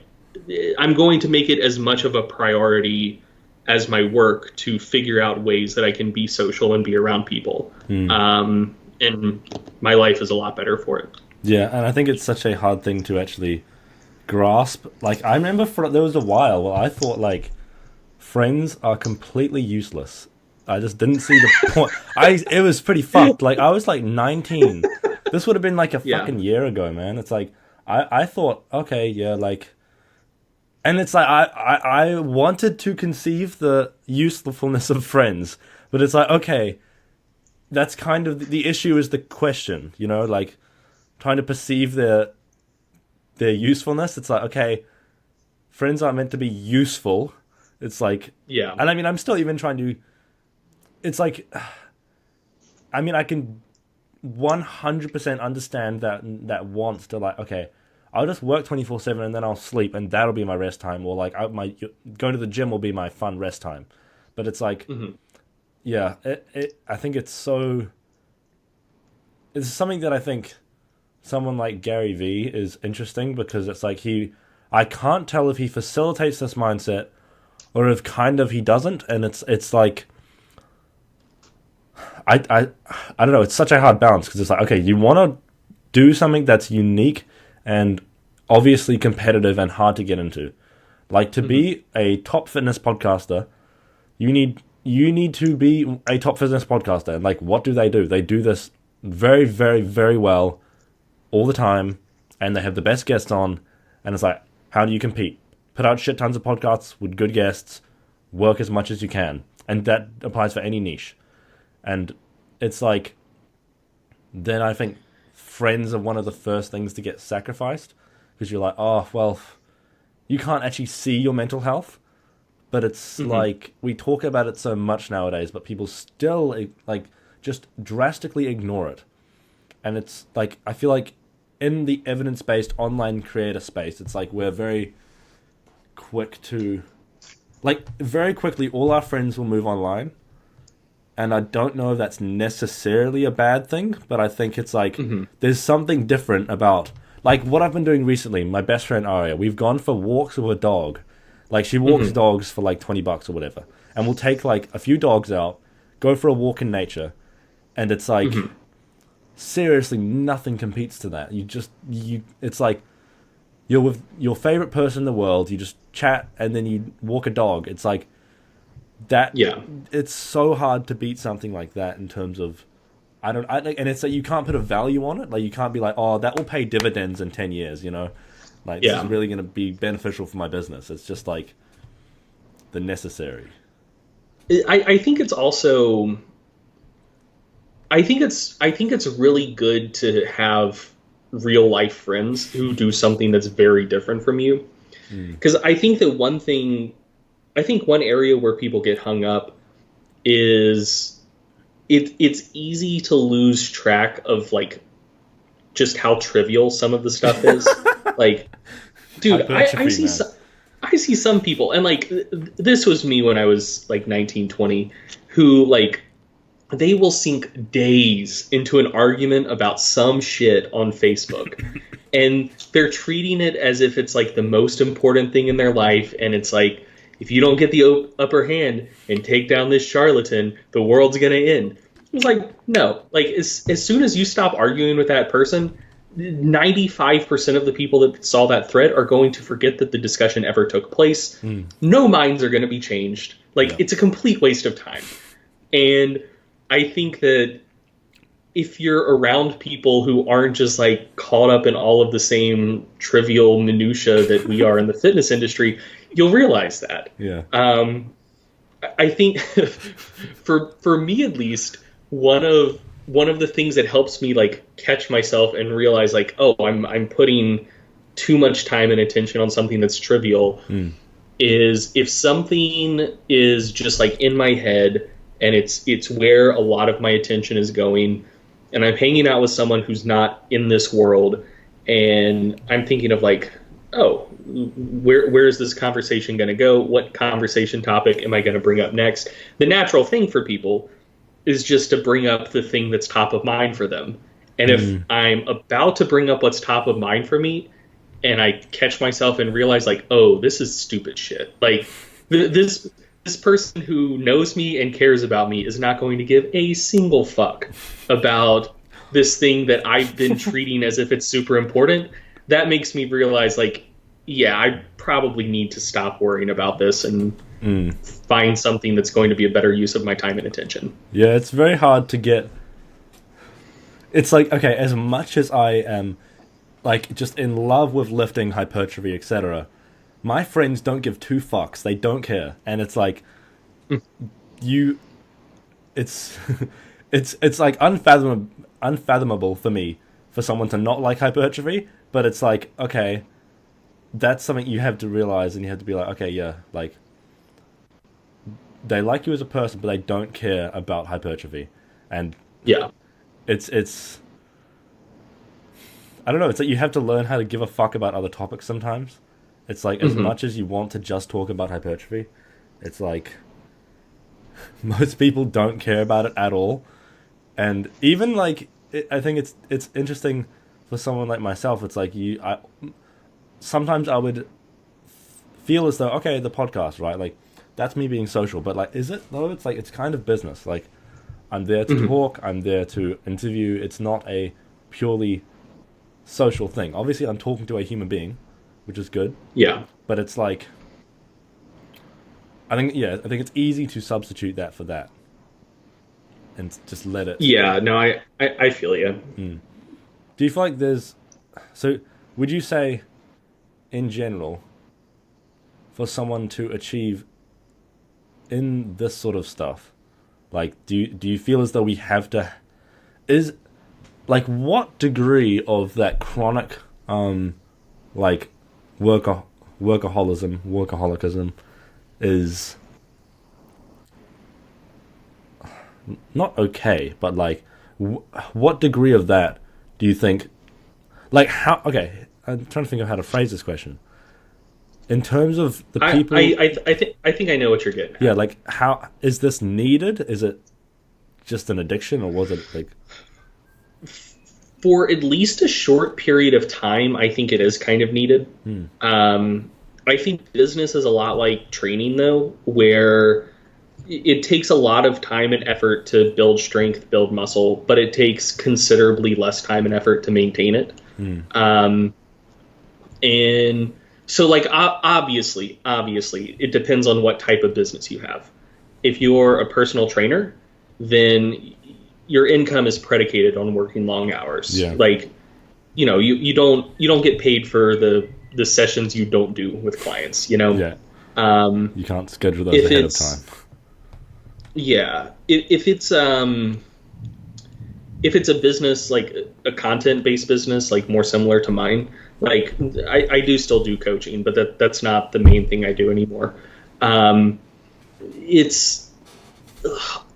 I'm going to make it as much of a priority as my work to figure out ways that I can be social and be around people. And my life is a lot better for it. Yeah, and I think it's such a hard thing to actually grasp. Like, I remember there was a while where I thought, like, friends are completely useless. I just didn't see the point. It was pretty fucked. Like, I was, like, 19. This would have been, like, a fucking year ago, man. It's like, I thought, okay, yeah, like... And it's like, I wanted to conceive the usefulness of friends, but it's like, okay, that's kind of, the issue is the question, you know, like, trying to perceive their usefulness. It's like, okay, friends aren't meant to be useful. It's like, and I mean, I'm still even trying to, it's like, I mean, I can 100% understand that wants to like, okay, I'll just work 24/7 and then I'll sleep and that'll be my rest time, or like going to the gym will be my fun rest time. But it's like, I think it's something that I think someone like Gary Vee is interesting, because it's like I can't tell if he facilitates this mindset or if kind of he doesn't, and it's like I don't know, it's such a hard balance, because it's like, okay, you want to do something that's unique and obviously competitive and hard to get into. Like, to be a top fitness podcaster, you need to be a top fitness podcaster. And like, what do? They do this very, very, very well all the time, and they have the best guests on, and it's like, how do you compete? Put out shit tons of podcasts with good guests, work as much as you can. And that applies for any niche. And it's like, then I think friends are one of the first things to get sacrificed, because you're like, oh, well, you can't actually see your mental health, but it's like we talk about it so much nowadays, but people still like just drastically ignore it. And it's like, I feel like in the evidence-based online creator space, it's like we're very quick to, like, very quickly all our friends will move online. And I don't know if that's necessarily a bad thing, but I think it's like there's something different about, like, what I've been doing recently. My best friend Aria, we've gone for walks with a dog. Like, she walks dogs for like $20 or whatever, and we'll take like a few dogs out, go for a walk in nature, and it's like seriously nothing competes to that. It's like you're with your favorite person in the world, you just chat, and then you walk a dog. It's like that. Yeah, it's so hard to beat something like that in terms of and it's like you can't put a value on it. Like, you can't be like, oh, that will pay dividends in 10 years, you know? Like, this is really going to be beneficial for my business. It's just like the necessary. I think it's also, I think it's really good to have real life friends who do something that's very different from you. Because I think that one area where people get hung up is it's easy to lose track of, like, just how trivial some of the stuff is. Like, dude, I see some people, and like this was me when I was like 19, 20, who, like, they will sink days into an argument about some shit on Facebook. And they're treating it as if it's like the most important thing in their life, and it's like, if you don't get the upper hand and take down this charlatan, the world's gonna end. It's like, no. Like, as soon as you stop arguing with that person, 95% of the people that saw that thread are going to forget that the discussion ever took place. No minds are going to be changed. Like, it's a complete waste of time. And I think that if you're around people who aren't just, like, caught up in all of the same trivial minutia that we are in the fitness industry, you'll realize that. Yeah. I think for me, at least, one of the things that helps me, like, catch myself and realize, like, oh, I'm putting too much time and attention on something that's trivial is if something is just, like, in my head and it's where a lot of my attention is going, and I'm hanging out with someone who's not in this world, and I'm thinking of, like, oh, where is this conversation going to go? What conversation topic am I going to bring up next? The natural thing for people is just to bring up the thing that's top of mind for them. And if I'm about to bring up what's top of mind for me, and I catch myself and realize, like, oh, this is stupid shit. Like, this person who knows me and cares about me is not going to give a single fuck about this thing that I've been treating as if it's super important. That makes me realize, like, yeah, I probably need to stop worrying about this and find something that's going to be a better use of my time and attention. Yeah, it's very hard to get. It's like, okay, as much as I am, like, just in love with lifting, hypertrophy, etc., my friends don't give two fucks. They don't care. And it's like, it's like unfathomable for me for someone to not like hypertrophy, but it's like, okay, that's something you have to realize, and you have to be like, okay, yeah, like, they like you as a person, but they don't care about hypertrophy. And yeah, it's I don't know, it's like you have to learn how to give a fuck about other topics sometimes. It's like, as much as you want to just talk about hypertrophy, it's like most people don't care about it at all. And even, like, I think it's interesting for someone like myself. It's like sometimes I would feel as though, okay, the podcast, right? Like, that's me being social. But, like, is it though? It's like, it's kind of business. Like, I'm there to talk. I'm there to interview. It's not a purely social thing. Obviously, I'm talking to a human being, which is good. Yeah. But it's like, I think it's easy to substitute that for that. And just let it. Yeah, no, I feel you. Do you feel like there's... So, would you say, in general, for someone to achieve in this sort of stuff, like, do you feel as though we have to... Like, what degree of that chronic, like, workaholism, is not okay, but like, what degree of that do you think, like, how, okay, I'm trying to think of how to phrase this question. In terms of the people... I think I know what you're getting at. Yeah, like, how, is this needed? Is it just an addiction, or was it, like... For at least a short period of time, I think it is kind of needed. I think business is a lot like training, though, where it takes a lot of time and effort to build strength, build muscle, but it takes considerably less time and effort to maintain it. And so, like, obviously, it depends on what type of business you have. If you're a personal trainer, then your income is predicated on working long hours. Yeah. Like, you know, you don't get paid for the sessions you don't do with clients, you know? Yeah. You can't schedule those ahead of time. Yeah. If it's a business, like a content-based business, like more similar to mine, like I do still do coaching, but that's not the main thing I do anymore. It's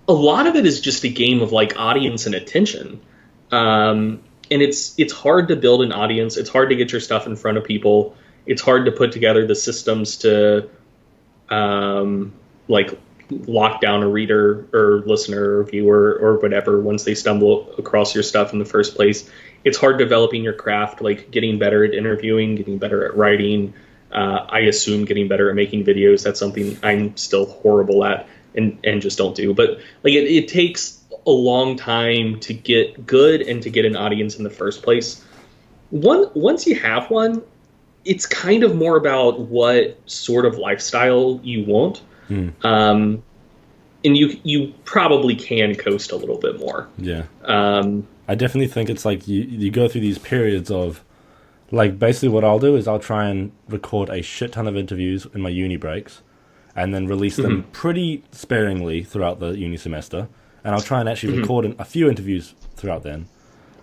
a lot of it is just a game of like audience and attention. And it's hard to build an audience. It's hard to get your stuff in front of people. It's hard to put together the systems to like lock down a reader or listener or viewer or whatever once they stumble across your stuff in the first place. It's hard developing your craft, like getting better at interviewing, getting better at writing. I assume getting better at making videos. That's something I'm still horrible at and just don't do. But like it takes a long time to get good and to get an audience in the first place. Once you have one, it's kind of more about what sort of lifestyle you want. And you probably can coast a little bit more. Yeah. I definitely think it's like you go through these periods of, like, basically what I'll do is I'll try and record a shit ton of interviews in my uni breaks and then release them pretty sparingly throughout the uni semester. And I'll try and actually record a few interviews throughout then.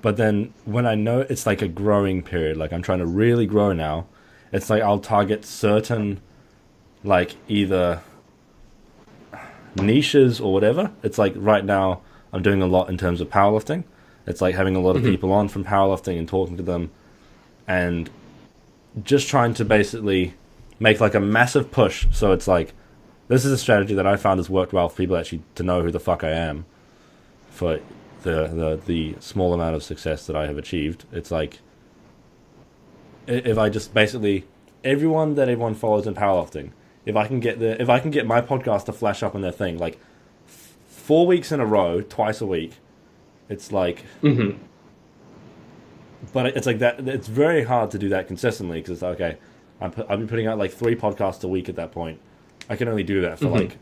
But then when I know it's like a growing period, like I'm trying to really grow now, it's like I'll target certain, like, either niches or whatever. It's like right now I'm doing a lot in terms of powerlifting. It's like having a lot of people on from powerlifting and talking to them and just trying to basically make like a massive push. So it's like, this is a strategy that I found has worked well for people actually to know who the fuck I am for the small amount of success that I have achieved. It's like, if I just basically, everyone follows in powerlifting, if I can get my podcast to flash up on their thing, like 4 weeks in a row, twice a week, it's like, but it's like that. It's very hard to do that consistently because it's like, okay, I've been putting out like 3 podcasts a week at that point. I can only do that for like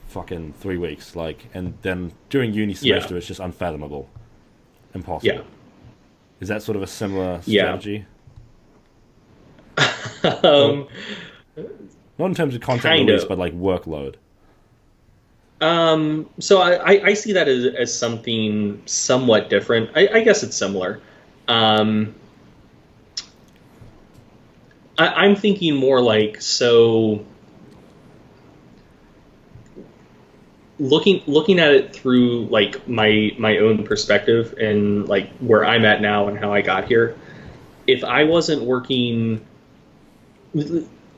fucking 3 weeks, like, and then during uni semester it's just unfathomable, impossible. Yeah. Is that sort of a similar strategy? Not in terms of content release, but like workload. So I see that as something somewhat different. I guess it's similar. I'm thinking more like, so looking at it through like my own perspective and like where I'm at now and how I got here. If I wasn't working,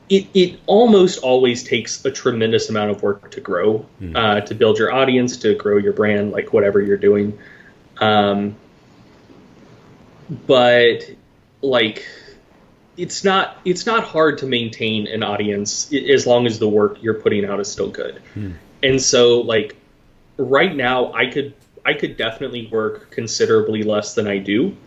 it almost always takes a tremendous amount of work to grow, to build your audience, to grow your brand, like whatever you're doing. But like, it's not hard to maintain an audience as long as the work you're putting out is still good. And so like right now I could definitely work considerably less than I do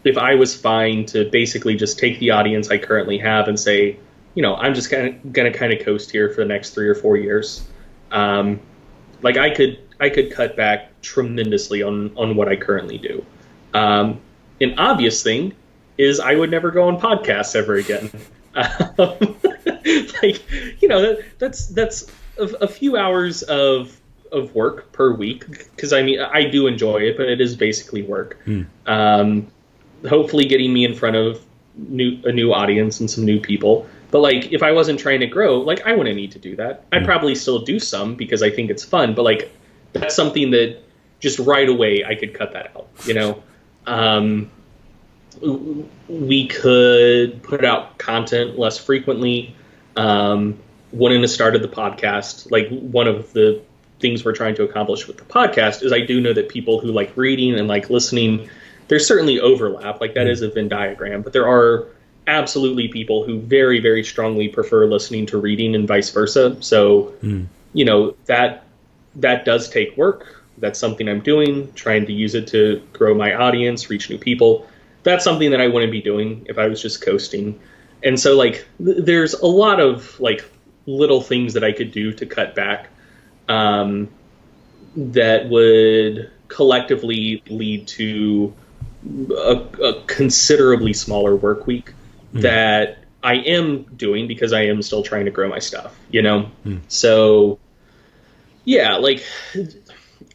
if I was fine to basically just take the audience I currently have and say, you know, I'm just gonna kind of coast here for the next 3 or 4 years. Like I could cut back tremendously on what I currently do. An obvious thing is I would never go on podcasts ever again. Like, you know, that's a few hours of work per week, because I mean I do enjoy it, but it is basically work. Hopefully getting me in front of a new audience and some new people. But like, if I wasn't trying to grow, like, I wouldn't need to do that. I'd probably still do some because I think it's fun, but like, that's something that just right away I could cut that out, you know? We could put out content less frequently. Wouldn't have started the podcast. Like, one of the things we're trying to accomplish with the podcast is I do know that people who like reading and like listening, there's certainly overlap. Like, that is a Venn diagram, but there are absolutely people who very, very strongly prefer listening to reading and vice versa. So, you know, that does take work. That's something I'm doing, trying to use it to grow my audience, reach new people. That's something that I wouldn't be doing if I was just coasting. And so, like, there's a lot of like little things that I could do to cut back that would collectively lead to a considerably smaller work week that I am doing because I am still trying to grow my stuff, you know? So, yeah, like,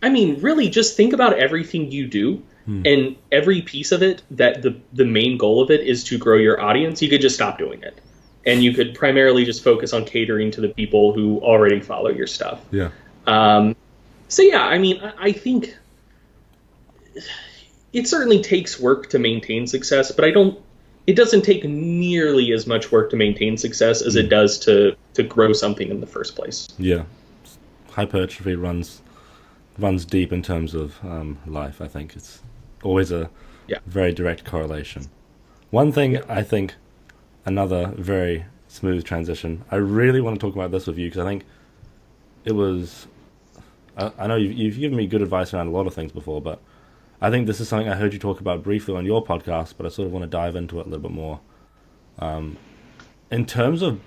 I mean, really just think about everything you do and every piece of it that the main goal of it is to grow your audience. You could just stop doing it. And you could primarily just focus on catering to the people who already follow your stuff. Yeah. So, yeah, I mean, I think it certainly takes work to maintain success, but it doesn't take nearly as much work to maintain success as it does to grow something in the first place. Yeah. Hypertrophy runs deep in terms of life. I think it's always a very direct correlation. One thing I think, another very smooth transition, I really want to talk about this with you because I think it was, I know you've given me good advice around a lot of things before, but I think this is something I heard you talk about briefly on your podcast, but I sort of want to dive into it a little bit more. In terms of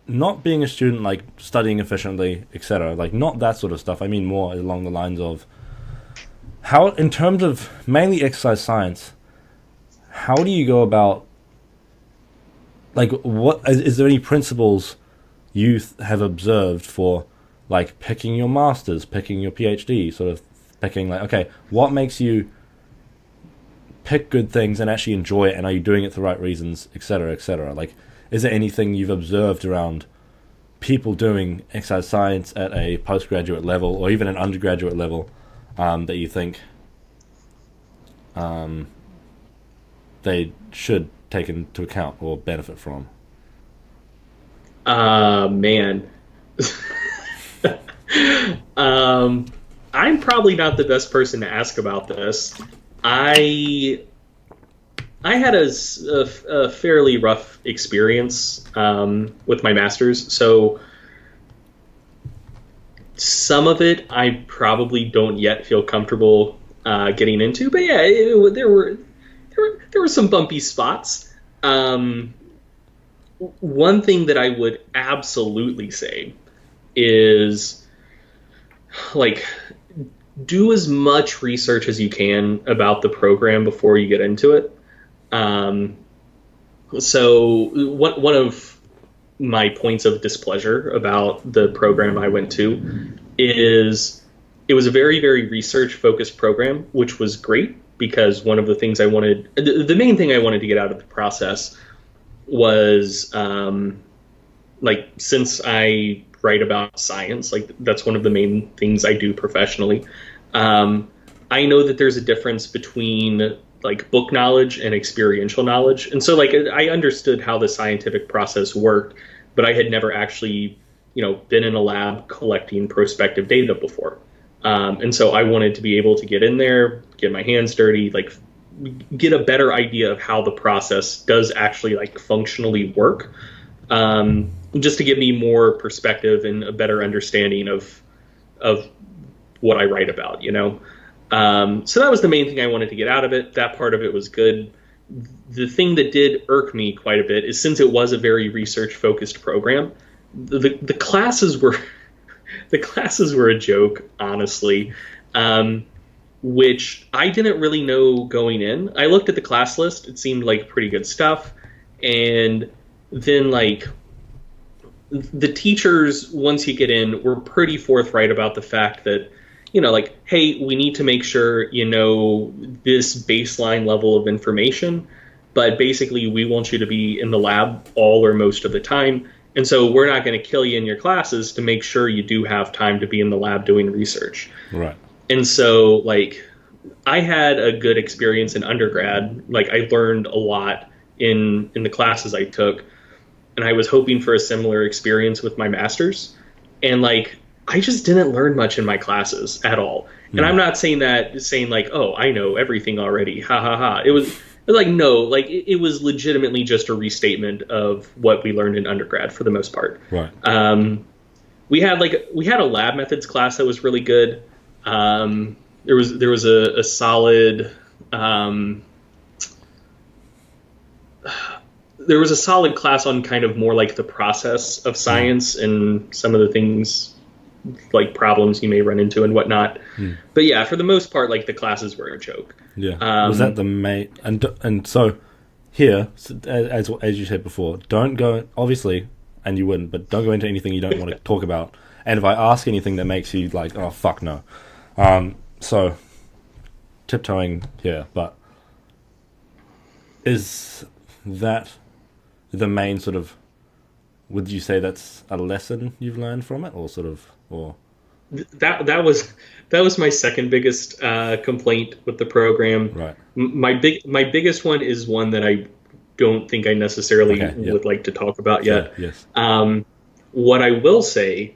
not being a student, like studying efficiently, etc., like not that sort of stuff. I mean more along the lines of how, in terms of mainly exercise science, how do you go about, like, what is there any principles you have observed for, like, picking your master's, picking your PhD, sort of picking, like, okay, what makes you pick good things and actually enjoy it, and are you doing it for the right reasons, etc., etc.? Like, is there anything you've observed around people doing exercise science at a postgraduate level or even an undergraduate level that you think they should take into account or benefit from? Man. I'm probably not the best person to ask about this. I had a fairly rough experience with my master's, so some of it I probably don't yet feel comfortable getting into. But yeah, there were some bumpy spots. One thing that I would absolutely say is, like, do as much research as you can about the program before you get into it. So one of my points of displeasure about the program I went to is it was a very, very research-focused program, which was great because one of the things the main thing I wanted to get out of the process was, like, since I write about science, like, that's one of the main things I do professionally. I know that there's a difference between, like, book knowledge and experiential knowledge. And so, like, I understood how the scientific process worked, but I had never actually, been in a lab collecting prospective data before. And so I wanted to be able to get in there, get my hands dirty, like, get a better idea of how the process does actually, like, functionally work, just to give me more perspective and a better understanding of what I write about, So that was the main thing I wanted to get out of it. That part of it was good. The thing that did irk me quite a bit is, since it was a very research-focused program, the classes were a joke, honestly, which I didn't really know going in. I looked at the class list; it seemed like pretty good stuff, and then, like, the teachers, once you get in, were pretty forthright about the fact that, like, hey, we need to make sure you know this baseline level of information, but basically we want you to be in the lab all or most of the time. And so we're not going to kill you in your classes to make sure you do have time to be in the lab doing research. Right. And so, like, I had a good experience in undergrad. Like, I learned a lot in the classes I took, and I was hoping for a similar experience with my master's. And, like, I just didn't learn much in my classes at all. And I'm not saying like, oh, I know everything already. Ha ha ha. It was like, no, like it was legitimately just a restatement of what we learned in undergrad for the most part. Right. We had a lab methods class that was really good. There was a solid there was a solid class on kind of more like the process of science and some of the things, like problems you may run into and whatnot. But yeah, for the most part, like the classes were a joke. Yeah. Was that the main? And so here, as you said before, don't go, obviously, and you wouldn't, but don't go into anything you don't want to talk about. And if I ask anything that makes you like, oh fuck no. So tiptoeing here, but is that the main sort of? Would you say that's a lesson you've learned from it, or sort of, or that was my second biggest complaint with the program. Right. My biggest one is one that I don't think I necessarily would like to talk about yet. Yes. What I will say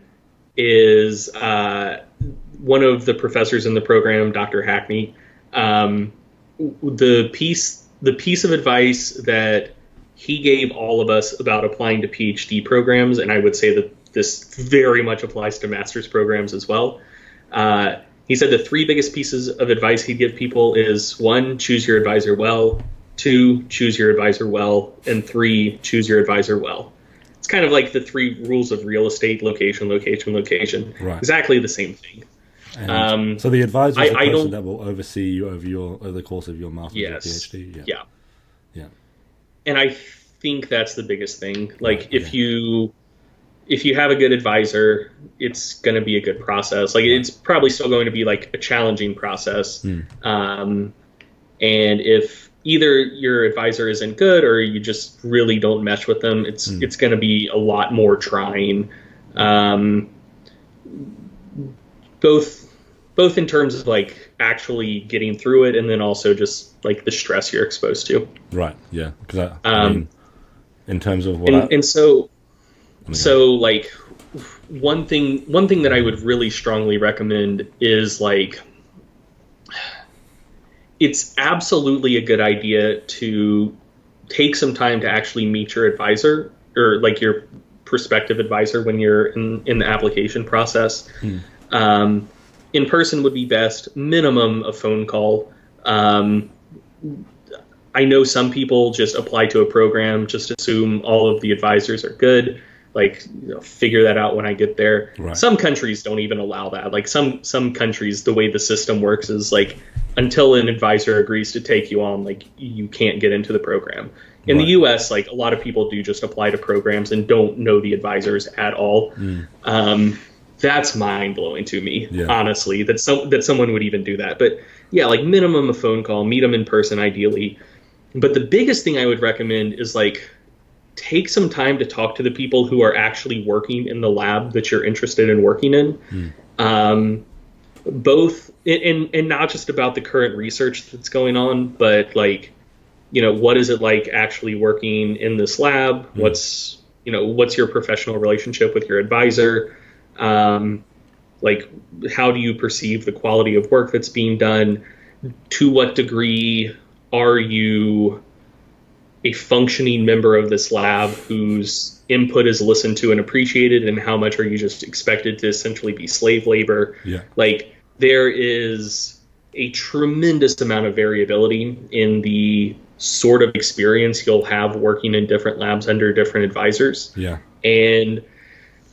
is one of the professors in the program, Dr. Hackney, the piece of advice that he gave all of us about applying to PhD programs, and I would say that this very much applies to master's programs as well. He said the three biggest pieces of advice he'd give people is 1, choose your advisor well, 2, choose your advisor well, and 3, choose your advisor well. It's kind of like the 3 rules of real estate: location, location, location. Right. Exactly the same thing. And so the advisor is the person that will oversee you over the course of your master's or PhD. Yeah. And I think that's the biggest thing. Like, if you have a good advisor, it's going to be a good process. Like, it's probably still going to be like a challenging process. And if either your advisor isn't good or you just really don't mesh with them, it's going to be a lot more trying. Both in terms of like actually getting through it, and then also just like the stress you're exposed to. Right. Yeah. Because I mean, in terms of so like one thing that I would really strongly recommend is like, it's absolutely a good idea to take some time to actually meet your advisor, or like your prospective advisor, when you're in the application process. In person would be best, minimum a phone call. I know some people just apply to a program, just assume all of the advisors are good, like, figure that out when I get there. Right. Some countries don't even allow that. Like some countries, the way the system works is like, until an advisor agrees to take you on, like, you can't get into the program. In the US, like, a lot of people do just apply to programs and don't know the advisors at all. That's mind-blowing to me, honestly, that someone would even do that. But yeah, like, minimum a phone call, meet them in person ideally. But the biggest thing I would recommend is like, take some time to talk to the people who are actually working in the lab that you're interested in working in. Both, and not just about the current research that's going on, but like, what is it like actually working in this lab? What's your professional relationship with your advisor? Like, how do you perceive the quality of work that's being done? To what degree are you a functioning member of this lab whose input is listened to and appreciated, and how much are you just expected to essentially be slave labor? Like, there is a tremendous amount of variability in the sort of experience you'll have working in different labs under different advisors. And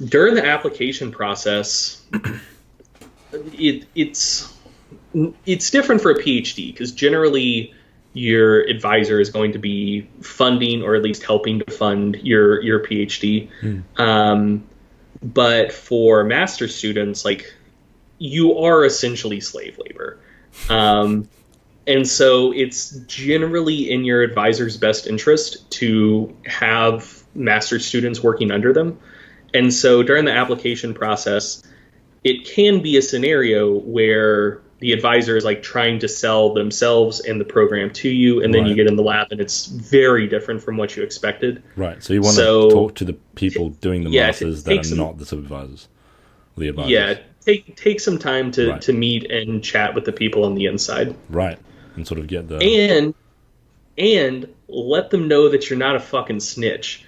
during the application process, it's different for a PhD, because generally your advisor is going to be funding, or at least helping to fund your PhD. But for master's students, like, you are essentially slave labor. And so it's generally in your advisor's best interest to have master's students working under them. And so during the application process, it can be a scenario where the advisor is like trying to sell themselves and the program to you, and then you get in the lab and it's very different from what you expected. Right. So you want to talk to the people doing the masters that are not the supervisors, the advisors. Yeah. Take some time to meet and chat with the people on the inside. Right. And sort of get the... And let them know that you're not a fucking snitch.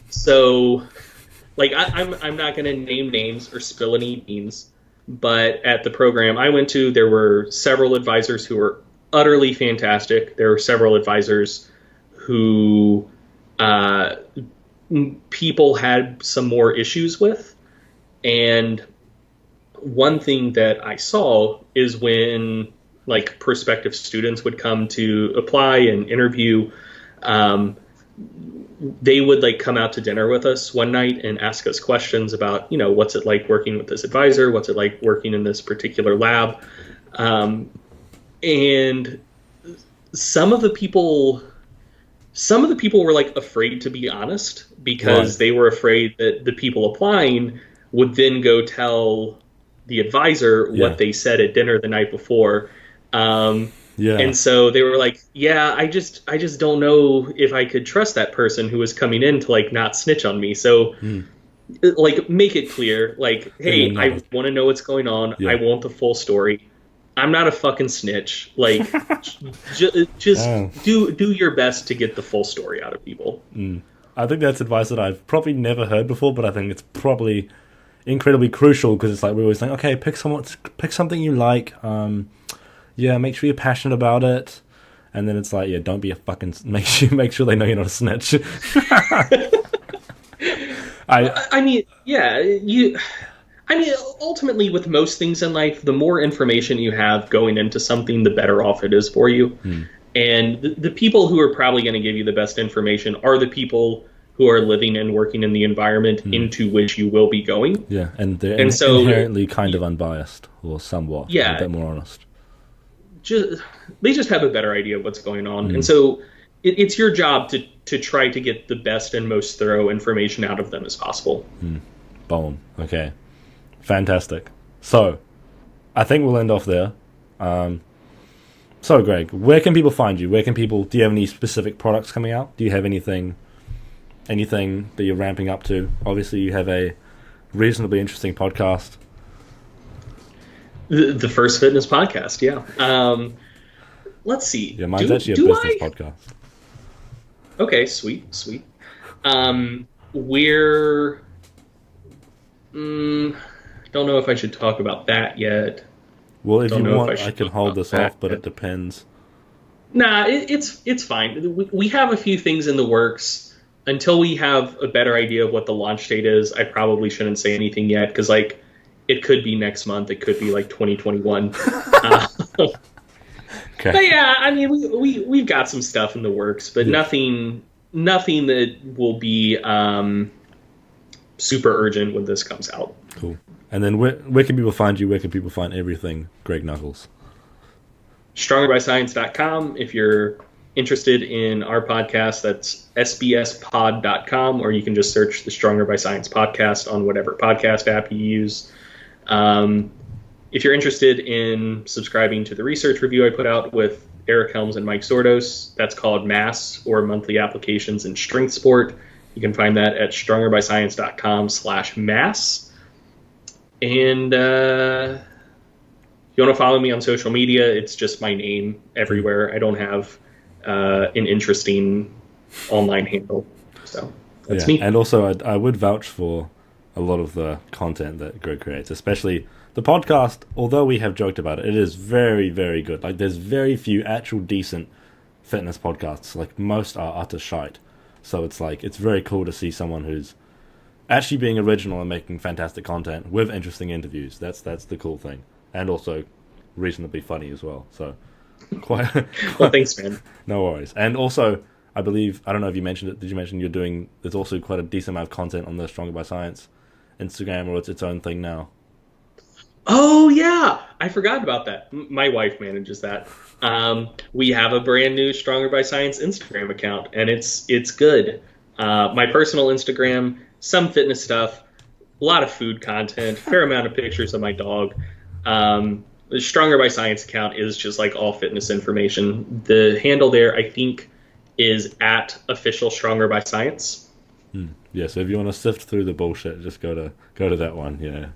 So, like, I'm not going to name names or spill any beans, but at the program I went to, there were several advisors who were utterly fantastic. There were several advisors who people had some more issues with. And one thing that I saw is when like prospective students would come to apply and interview, they would like come out to dinner with us one night and ask us questions about, you know, what's it like working with this advisor? What's it like working in this particular lab? And some of the people were like afraid to be honest because they were afraid that the people applying would then go tell the advisor what they said at dinner the night before. And so they were like, I just don't know if I could trust that person who was coming in to like not snitch on me. So like make it clear, like, hey, I want to know what's going on. I want the full story. I'm not a fucking snitch. Like just do your best to get the full story out of people. I think that's advice that I've probably never heard before, but I think it's probably incredibly crucial because it's like we always think, okay, pick something you like. Make sure you're passionate about it, and then it's like, don't be a fucking. Make sure they know you're not a snitch. Ultimately, with most things in life, the more information you have going into something, the better off it is for you. And the people who are probably going to give you the best information are the people who are living and working in the environment into which you will be going. Yeah, and they're inherently kind of unbiased, or somewhat, a bit more honest. They just have a better idea of what's going on. And so it's your job to try to get the best and most thorough information out of them as possible. Boom. Okay. Fantastic. So, I think we'll end off there. So, Greg, where can people find you? Do you have any specific products coming out? Do you have anything that you're ramping up to? Obviously, you have a reasonably interesting podcast. The First Fitness Podcast, yeah. Let's see. Yeah, mine's actually a business podcast. Okay, sweet. We're... don't know if I should talk about that yet. Well, if you want, I can hold this off, but it depends. Nah, it's fine. We have a few things in the works. Until we have a better idea of what the launch date is, I probably shouldn't say anything yet, because, like, it could be next month. It could be, like, 2021. Okay. But, yeah, I mean, we've got some stuff in the works, but nothing that will be super urgent when this comes out. Cool. And then where can people find you? Where can people find everything Greg Nuckols? StrongerByScience.com. If you're interested in our podcast, that's sbspod.com, or you can just search the Stronger by Science podcast on whatever podcast app you use. If you're interested in subscribing to the research review I put out with Eric Helms and Mike Zourdos, that's called MASS, or Monthly Applications in Strength Sport. You can find that at strongerbyscience.com/mass. And if you want to follow me on social media, it's just my name everywhere. I don't have an interesting online handle. So that's me. And also, I would vouch for a lot of the content that Greg creates, especially the podcast. Although we have joked about it, it is very, very good. Like, there's very few actual decent fitness podcasts. Like, most are utter shite. So it's like, it's very cool to see someone who's actually being original and making fantastic content with interesting interviews. That's the cool thing. And also reasonably funny as well. So quite well, thanks, man. No worries. And also, I believe, I don't know if you mentioned it, did you mention there's also quite a decent amount of content on the Stronger by Science Instagram, or it's its own thing now? Oh yeah, I forgot about that. My wife manages that. We have a brand new Stronger by Science Instagram account, and it's good. My personal Instagram, some fitness stuff, a lot of food content, fair amount of pictures of my dog. The Stronger by Science account is just like all fitness information. The handle there, I think, is at official Stronger by Science. Yeah, so if you want to sift through the bullshit, just go to that one. Yeah.